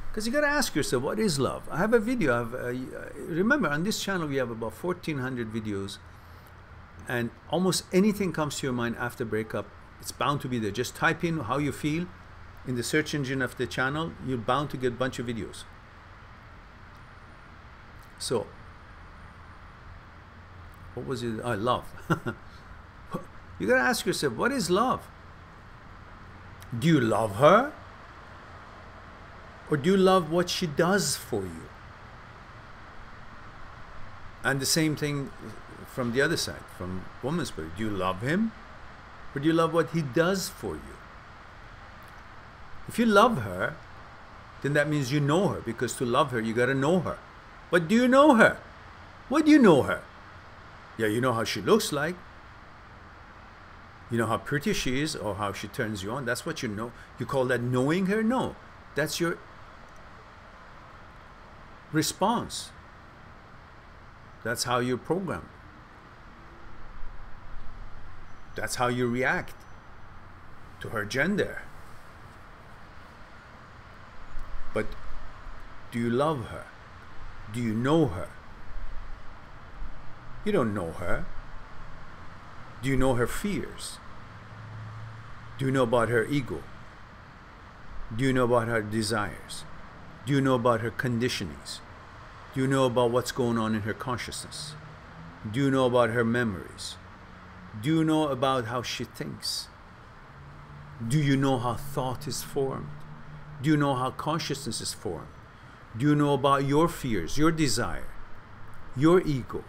because you got to ask yourself, what is love? I have a video. Remember, on this channel we have about 1,400 videos, and almost anything comes to your mind after breakup, it's bound to be there. Just type in how you feel in the search engine of the channel, you're bound to get a bunch of videos. So, what was it? Oh, love. You got to ask yourself, what is love? Do you love her? Or do you love what she does for you? And the same thing from the other side, from woman's point. Do you love him? Or do you love what he does for you? If you love her, then that means you know her, because to love her, you got to know her. But do you know her? What do you know her? Yeah, you know how she looks like. You know how pretty she is or how she turns you on. That's what you know. You call that knowing her? No. That's your response. That's how you're programmed. That's how you react to her gender. But do you love her? Do you know her? You don't know her. Do you know her fears? Do you know about her ego? Do you know about her desires? Do you know about her conditionings? Do you know about what's going on in her consciousness? Do you know about her memories? Do you know about how she thinks? Do you know how thought is formed? Do you know how consciousness is formed? Do you know about your fears, your desire, your ego?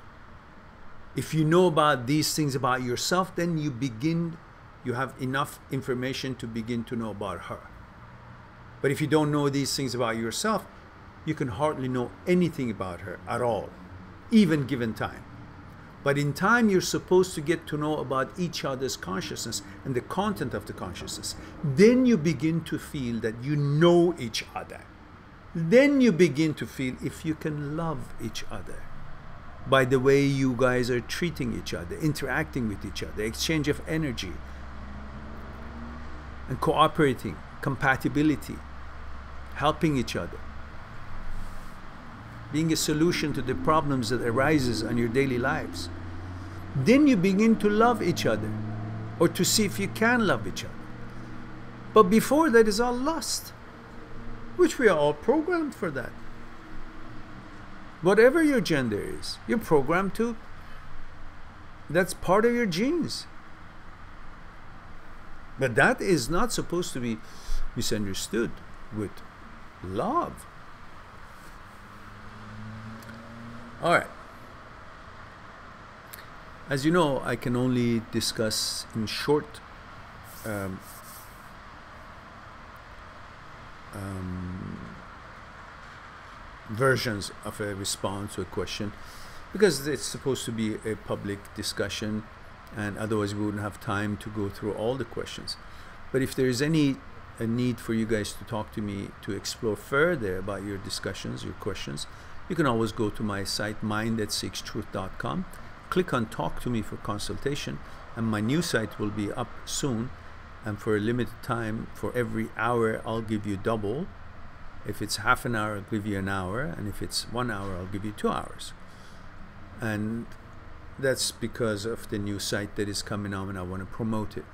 If you know about these things about yourself, then you have enough information to begin to know about her. But if you don't know these things about yourself, you can hardly know anything about her at all, even given time. But in time, you're supposed to get to know about each other's consciousness and the content of the consciousness. Then you begin to feel that you know each other. Then you begin to feel if you can love each other by the way you guys are treating each other, interacting with each other, exchange of energy, and cooperating, compatibility, helping each other, being a solution to the problems that arises on your daily lives. Then you begin to love each other, or to see if you can love each other. But before that is all lust, which we are all programmed for that. Whatever your gender is, you're programmed to. That's part of your genes. But that is not supposed to be misunderstood with love. All right. As you know, I can only discuss in short versions of a response to a question, because it's supposed to be a public discussion, and otherwise we wouldn't have time to go through all the questions. But if there is a need for you guys to talk to me to explore further about your discussions, your questions, you can always go to my site, mind@seekstruth.com, click on Talk to Me for consultation, and my new site will be up soon. And for a limited time, for every hour, I'll give you double. If it's half an hour, I'll give you an hour. And if it's 1 hour, I'll give you 2 hours. And that's because of the new site that is coming out, and I want to promote it.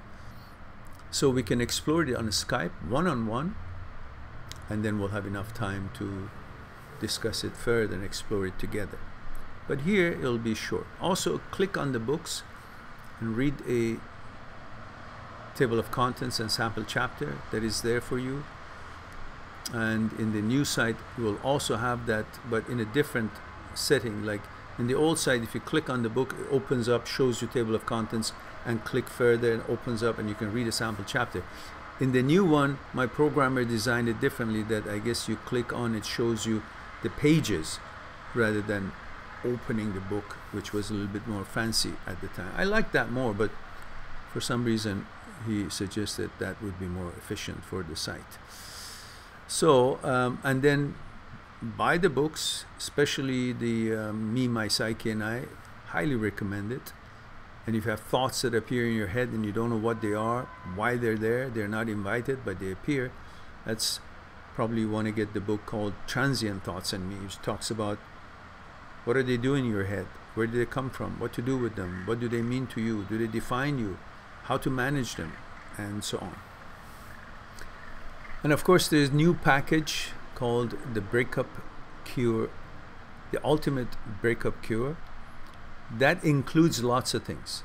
So we can explore it on a Skype, one-on-one, and then we'll have enough time to discuss it further and explore it together. But here, it'll be short. Also, click on the books and read a table of contents and sample chapter that is there for you. And in the new site, you will also have that, but in a different setting. Like in the old site, if you click on the book, it opens up, shows you table of contents, and click further and opens up, and you can read a sample chapter. In the new one, my programmer designed it differently, that I guess you click on, it shows you the pages rather than opening the book, which was a little bit more fancy at the time. I like that more, but for some reason he suggested that would be more efficient for the site. So and then buy the books, especially the Me, My Psyche and I, highly recommend it. And if you have thoughts that appear in your head and you don't know what they are, why they're there, they're not invited but they appear, that's probably you want to get the book called Transient Thoughts and Me, which talks about what are they doing in your head, where do they come from, what to do with them, what do they mean to you, do they define you, how to manage them, and so on. And of course, there's a new package called the Breakup Cure, the Ultimate Breakup Cure. That includes lots of things.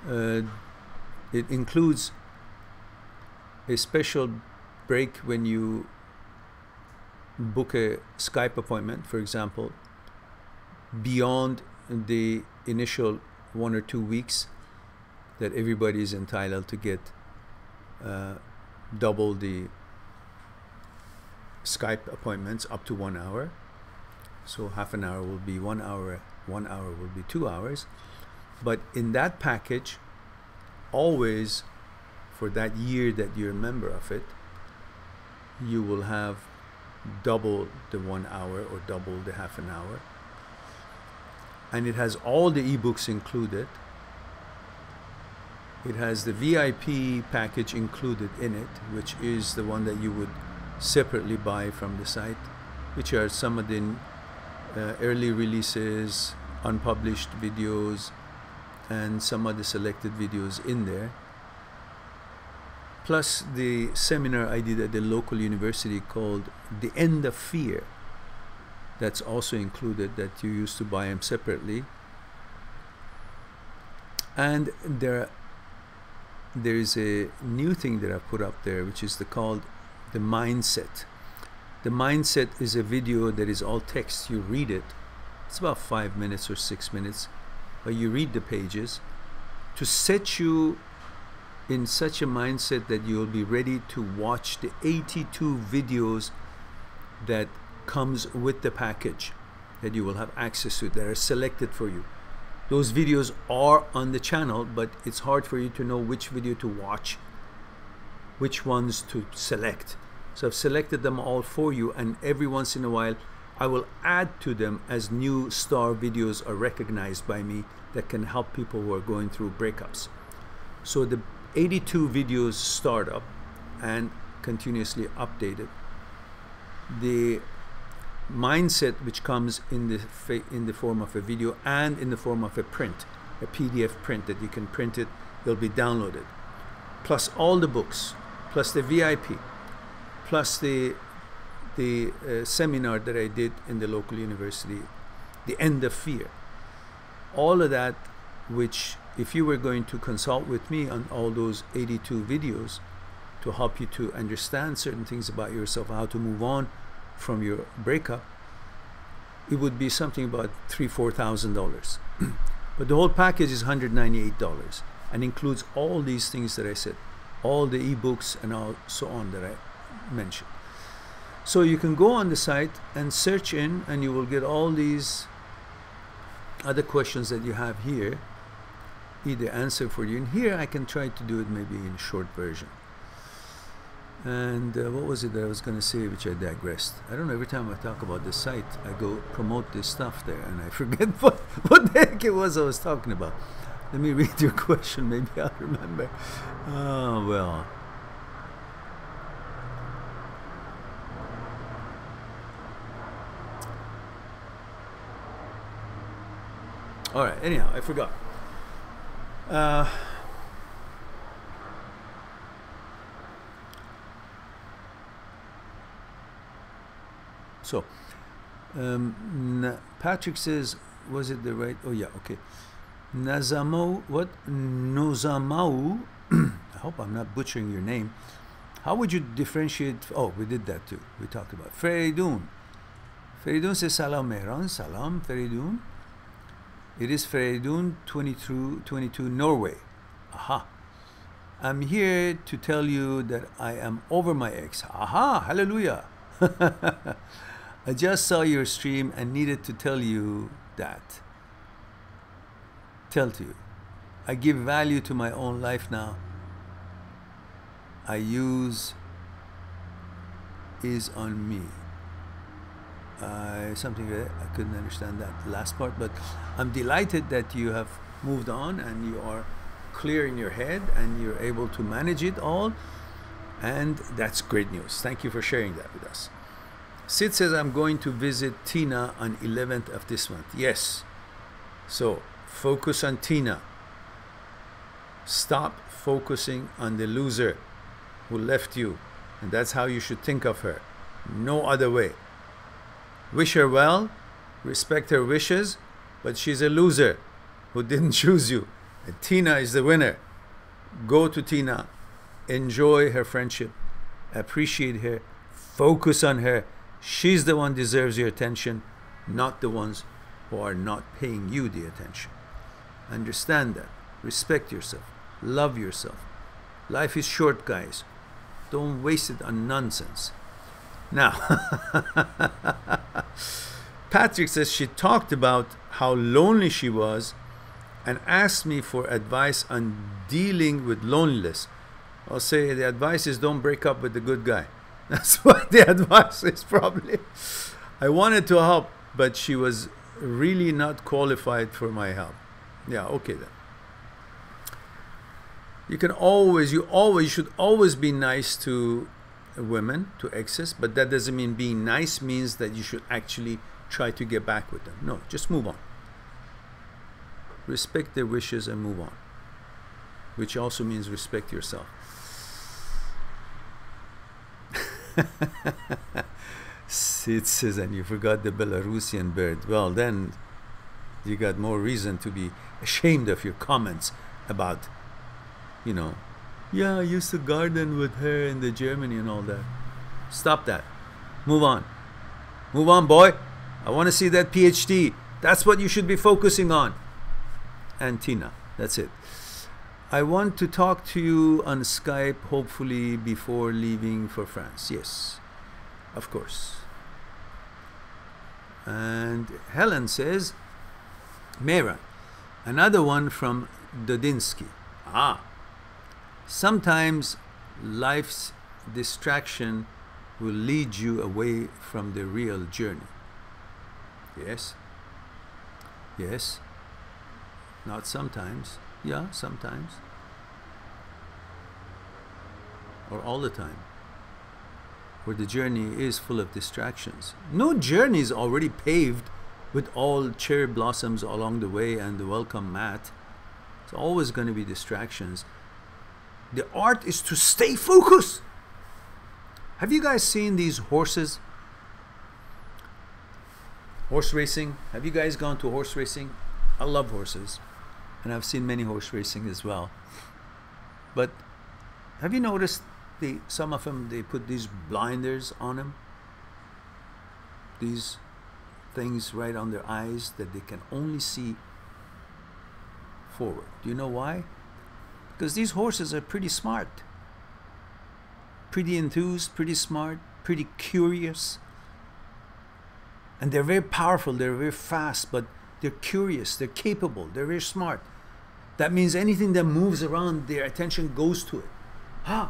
It includes a special break when you book a Skype appointment, for example, beyond the initial 1 or 2 weeks. that everybody is entitled to get double the Skype appointments up to 1 hour. So half an hour will be 1 hour, 1 hour will be 2 hours. But in that package, always for that year that you're a member of it, you will have double the 1 hour or double the half an hour. And it has all the ebooks included. It has the VIP package included in it, which is the one that you would separately buy from the site, which are some of the early releases, unpublished videos, and some of the selected videos in there. Plus the seminar I did at the local university called The End of Fear. That's also included, that you used to buy them separately. And there is a new thing that I've put up there, which is called the mindset. The mindset is a video that is all text. You read it. It's about 5 minutes or 6 minutes, but you read the pages to set you in such a mindset that you'll be ready to watch the 82 videos that comes with the package, that you will have access to, that are selected for you. Those videos are on the channel, but it's hard for you to know which video to watch, which ones to select. So I've selected them all for you, and every once in a while I will add to them as new star videos are recognized by me that can help people who are going through breakups. So the 82 videos start up and continuously updated. The mindset, which comes in the form of a video and in the form of a print, a PDF print that you can print it, it'll be downloaded, plus all the books, plus the VIP, plus the seminar that I did in the local university, The End of Fear. All of that, which if you were going to consult with me on all those 82 videos to help you to understand certain things about yourself, how to move on from your breakup, it would be something about $3,000–4,000. But the whole package is $198 and includes all these things that I said, all the ebooks and all so on that I mentioned. So you can go on the site and search in, and you will get all these other questions that you have here, either answered for you. And here I can try to do it maybe in a short version. And what was it that I was going to say, which I digressed? I don't know, every time I talk about this site, I go promote this stuff there, and I forget what the heck it was I was talking about. Let me read your question, maybe I'll remember. Oh, well. All right, anyhow, I forgot. So, Patrick says, was it the right? Oh yeah, okay. Nazamo, what? Nozamau. I hope I'm not butchering your name. How would you differentiate? Oh, we did that too. We talked about Feridun. Feridun says, Salam Mehran. Salam, Feridun. It is Feridun 22, Norway. Aha. I'm here to tell you that I am over my ex. Aha, hallelujah. I just saw your stream and needed to tell you that. Tell to you. I give value to my own life now. I use is on me. Something I couldn't understand that last part, but I'm delighted that you have moved on and you are clear in your head and you're able to manage it all, and that's great news. Thank you for sharing that with us. Sid says, I'm going to visit Tina on 11th of this month. Yes. So focus on Tina. Stop focusing on the loser who left you, and that's how you should think of her. No other way. Wish her well, respect her wishes, but she's a loser who didn't choose you. And Tina is the winner. Go to Tina. Enjoy her friendship. Appreciate her. Focus on her. She's the one who deserves your attention, not the ones who are not paying you the attention. Understand that. Respect yourself. Love yourself. Life is short, guys. Don't waste it on nonsense. Now, Patrick says she talked about how lonely she was and asked me for advice on dealing with loneliness. I'll say the advice is don't break up with the good guy. That's what the advice is probably. I wanted to help, but she was really not qualified for my help. Yeah, okay then. You should always be nice to women, to exes, but that doesn't mean being nice means that you should actually try to get back with them. No, just move on. Respect their wishes and move on, which also means respect yourself. Sid says, and you forgot the Belarusian bird. Well, then you got more reason to be ashamed of your comments about, you know, yeah, I used to garden with her in the Germany and all that. Stop that. Move on. Move on, boy. I want to see that PhD. That's what you should be focusing on. And Tina, that's it. I want to talk to you on Skype, hopefully before leaving for France. Yes, of course. And Helen says, Mehran, another one from Dodinsky. Sometimes life's distraction will lead you away from the real journey. Yes. Yes. Not sometimes. Yeah, sometimes. Or all the time. Where the journey is full of distractions. No journey is already paved with all cherry blossoms along the way and the welcome mat. It's always going to be distractions. The art is to stay focused. Have you guys seen these horses? Horse racing. Have you guys gone to horse racing? I love horses. And I've seen many horse racing as well. But have you noticed some of them, they put these blinders on them? These things right on their eyes that they can only see forward. Do you know why? Because these horses are pretty smart. Pretty enthused, pretty smart, pretty curious. And they're very powerful, they're very fast, but they're curious, they're capable, they're very smart. That means anything that moves around, their attention goes to it.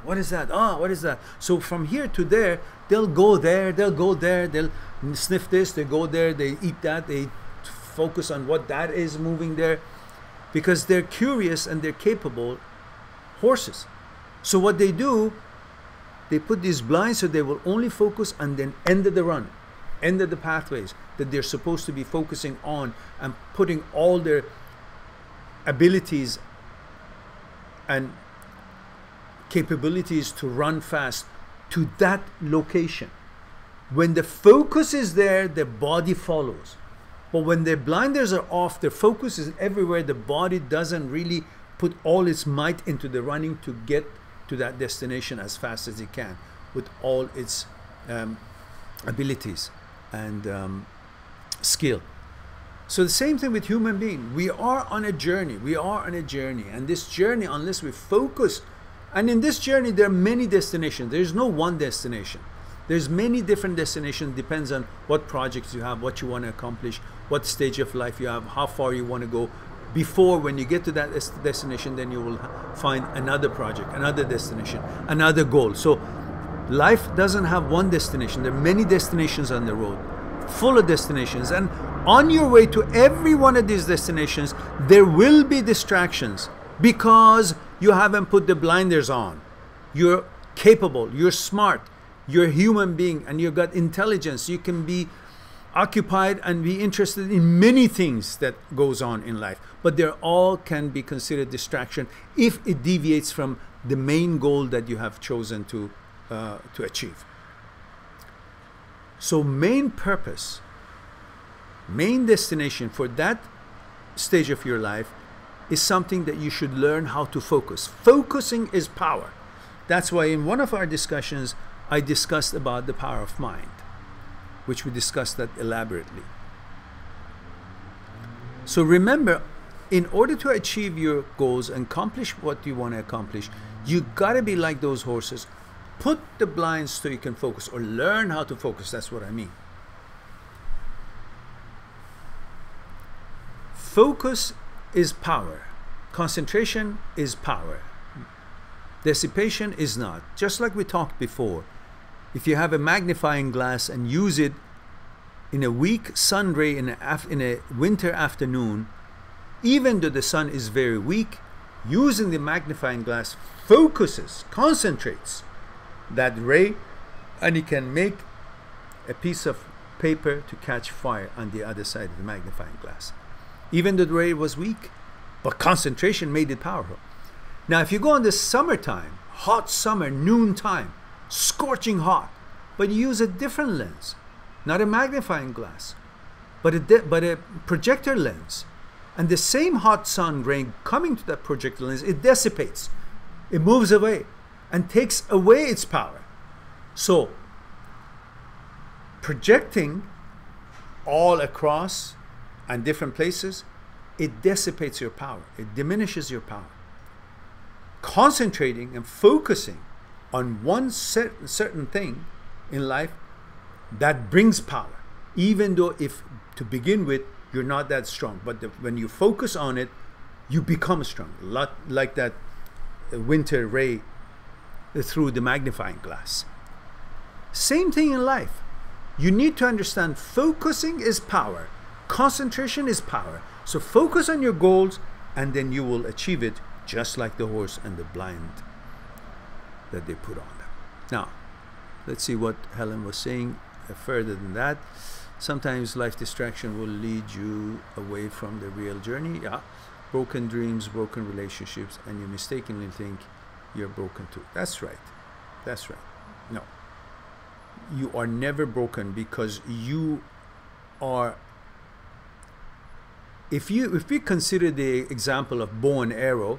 What is that? What is that? So from here to there, they'll go there, they'll sniff this, they go there, they eat that, they focus on what that is moving there. Because they're curious and they're capable horses. So what they do, they put these blinds so they will only focus on the end of the run, end of the pathways that they're supposed to be focusing on, and putting all their abilities and capabilities to run fast to that location. When the focus is there, the body follows. But when their blinders are off, their focus is everywhere, the body doesn't really put all its might into the running to get to that destination as fast as it can with all its abilities and skill. So the same thing with human being. We are on a journey. We are on a journey. And this journey, unless we focus, and in this journey, there are many destinations. There's no one destination. There's many different destinations. Depends on what projects you have, what you want to accomplish, what stage of life you have, how far you want to go. Before, when you get to that destination, then you will find another project, another destination, another goal. So life doesn't have one destination. There are many destinations on the road, full of destinations. And on your way to every one of these destinations, there will be distractions because you haven't put the blinders on. You're capable, you're smart, you're a human being, and you've got intelligence. You can be occupied and be interested in many things that goes on in life, but they all can be considered distraction if it deviates from the main goal that you have chosen to achieve. So main purpose, main destination for that stage of your life is something that you should learn how to focus. Focusing is power. That's why in one of our discussions I discussed about the power of mind, which we discussed that elaborately. So remember, in order to achieve your goals and accomplish what you want to accomplish, you gotta be like those horses. Put the blinds so you can focus, or learn how to focus. That's what I mean. Focus is power. Concentration is power. Dissipation is not. Just like we talked before, if you have a magnifying glass and use it in a weak sun ray in a winter afternoon, even though the sun is very weak, using the magnifying glass focuses, concentrates that ray, and you can make a piece of paper to catch fire on the other side of the magnifying glass. Even though the ray was weak, but concentration made it powerful. Now, if you go in the summertime, hot summer, noon time, scorching hot, but you use a different lens, not a magnifying glass, but a projector lens, and the same hot sun ray coming to that projector lens, it dissipates, it moves away, and takes away its power. So, projecting all across and different places, it dissipates your power, it diminishes your power. Concentrating and focusing on one certain thing in life, that brings power, even though if to begin with you're not that strong, but when you focus on it, you become strong, like that winter ray through the magnifying glass. Same thing in life. You need to understand focusing is power, concentration is power. So focus on your goals, and then you will achieve it, just like the horse and the blind that they put on them. Now, let's see what Helen was saying further than that. Sometimes life distraction will lead you away from the real journey. Yeah, broken dreams, broken relationships, and you mistakenly think you're broken too. That's right. That's right. No, you are never broken, because you are. If we consider the example of bow and arrow,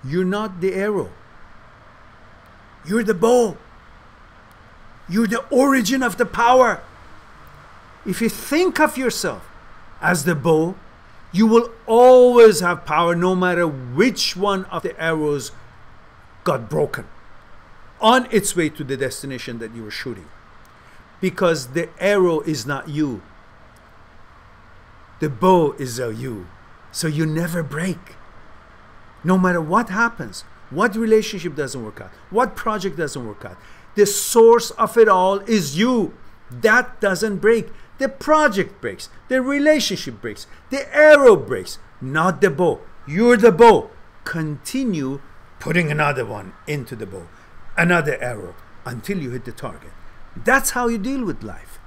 you're not the arrow. You're the bow. You're the origin of the power. If you think of yourself as the bow, you will always have power, no matter which one of the arrows got broken on its way to the destination that you were shooting. Because the arrow is not you. The bow is you. So you never break. No matter what happens, what relationship doesn't work out, what project doesn't work out, the source of it all is you. That doesn't break. The project breaks, the relationship breaks, the arrow breaks, not the bow. You're the bow. Continue putting another one into the bow, another arrow, until you hit the target. That's how you deal with life.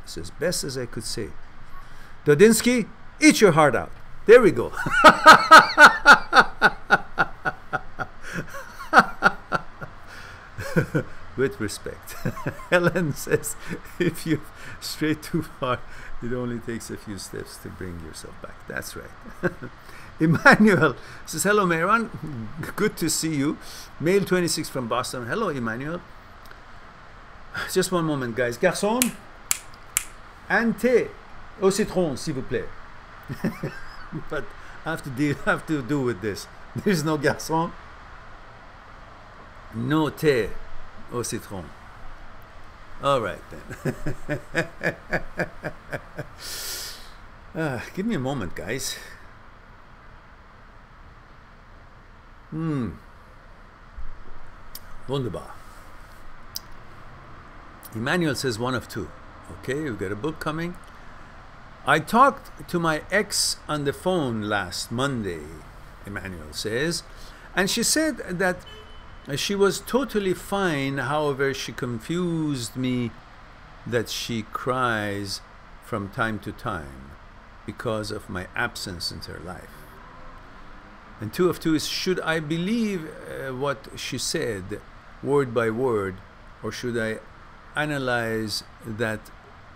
It's as best as I could say. Dodinsky, eat your heart out. There we go. With respect. Helen says, if you stray too far, it only takes a few steps to bring yourself back. That's right. Emmanuel says, hello, Mehran. Good to see you. Male 26 from Boston. Hello, Emmanuel. Just one moment, guys. Garçon, un thé au citron, s'il vous plaît. But I have to do with this. There's no garçon. No thé au citron. All right, then. Give me a moment, guys. Wunderbar. Emmanuel says one of two. Okay, we've got a book coming. I talked to my ex on the phone last Monday, Emmanuel says, and she said that she was totally fine. However, she confused me that she cries from time to time because of my absence in her life. And two of two is, should I believe what she said word by word, or should I analyze that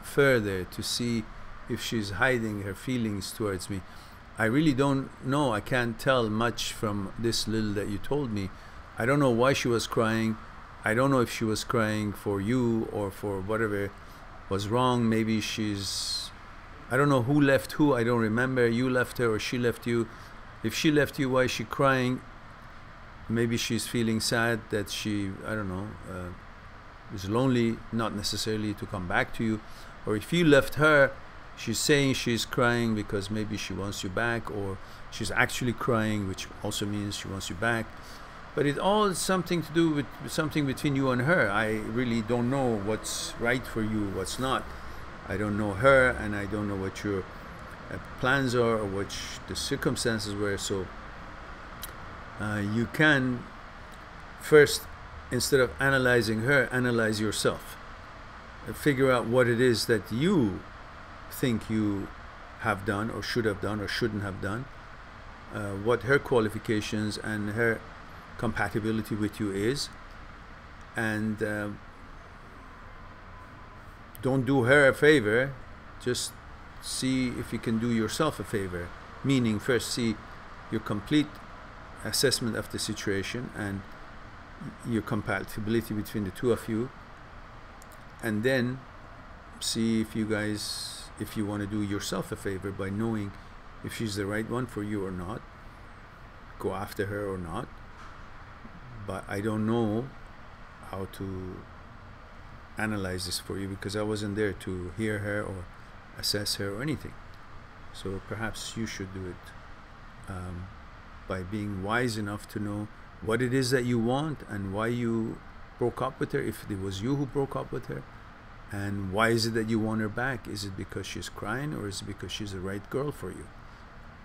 further to see if she's hiding her feelings towards me? I really don't know. I can't tell much from this little that you told me. I don't know why she was crying. I don't know if she was crying for you or for whatever was wrong. Maybe she's I don't know who left who. I don't remember. You left her or she left you. If she left you, why is she crying? Maybe she's feeling sad that she, I don't know, is lonely, not necessarily to come back to you. Or if you left her, she's saying she's crying because maybe she wants you back, or she's actually crying, which also means she wants you back. But it all is something to do with something between you and her. I really don't know what's right for you, what's not. I don't know her, and I don't know what your plans are or what the circumstances were. So you can first, instead of analyzing her, analyze yourself. Figure out what it is that you think you have done or should have done or shouldn't have done, what her qualifications and her compatibility with you is, and don't do her a favor, just see if you can do yourself a favor, meaning first see your complete assessment of the situation and your compatibility between the two of you, and then see if you guys, if you want to do yourself a favor by knowing if she's the right one for you or not, go after her or not. But I don't know how to analyze this for you because I wasn't there to hear her or assess her or anything. So perhaps you should do it by being wise enough to know what it is that you want and why you broke up with her, if it was you who broke up with her, and why is it that you want her back? Is it because she's crying, or is it because she's the right girl for you?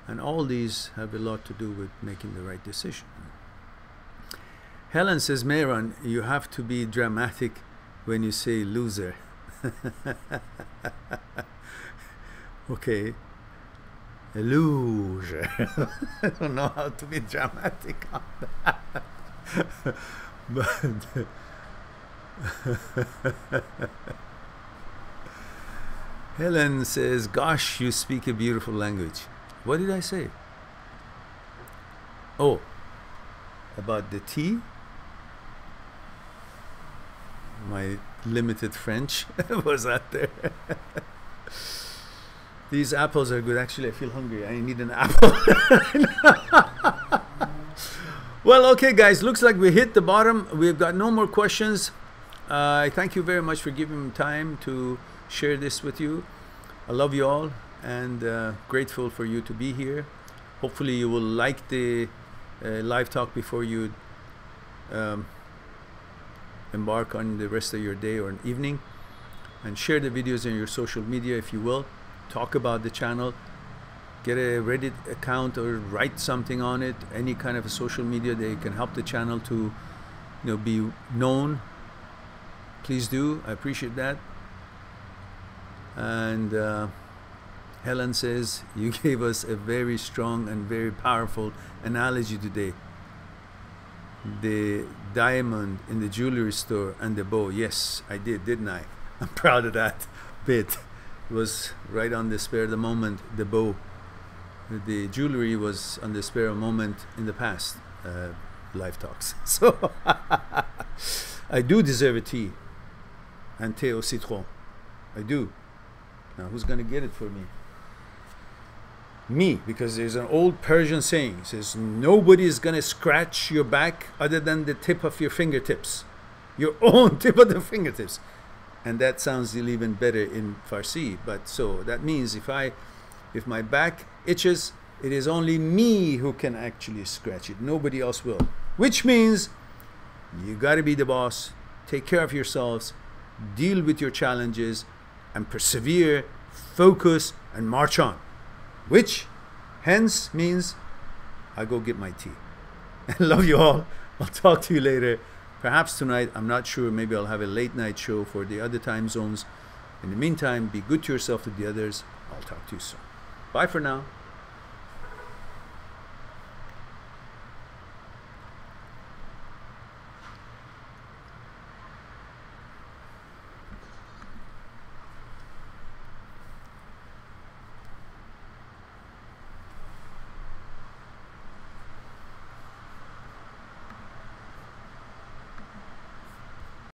And all these have a lot to do with making the right decision. Helen says, Mehran, you have to be dramatic when you say loser. Okay, a loser. I don't know how to be dramatic on that. But Helen says, gosh, you speak a beautiful language. What did I say? Oh, about the tea? My limited French was out there. These apples are good. Actually, I feel hungry. I need an apple. Well, okay, guys. Looks like we hit the bottom. We've got no more questions. I thank you very much for giving me time to share this with you. I love you all and grateful for you to be here. Hopefully, you will like the live talk before you embark on the rest of your day or an evening, and share the videos in your social media if you will. Talk about the channel, get a Reddit account or write something on it, any kind of a social media that can help the channel to be known. Please do. I appreciate that. And Helen says, you gave us a very strong and very powerful analogy today. The diamond in the jewelry store and the bow. Yes, I did, didn't I? I'm proud of that bit. It was right on the spur of the moment. The bow, the jewelry was on the spur of the moment in the past live talks. So I do deserve a tea, and thé au citron. I do. Now who's gonna get it for me? Me, because there's an old Persian saying, it says nobody is gonna scratch your back other than the tip of your fingertips, your own tip of the fingertips. And that sounds even better in Farsi. But so that means if my back itches, it is only me who can actually scratch it. Nobody else will. Which means you got to be the boss. Take care of yourselves. Deal with your challenges and persevere, focus, and march on. Which hence means I go get my tea. I love you all. I'll talk to you later. Perhaps tonight, I'm not sure. Maybe I'll have a late night show for the other time zones. In the meantime, be good to yourself, to the others. I'll talk to you soon. Bye for now.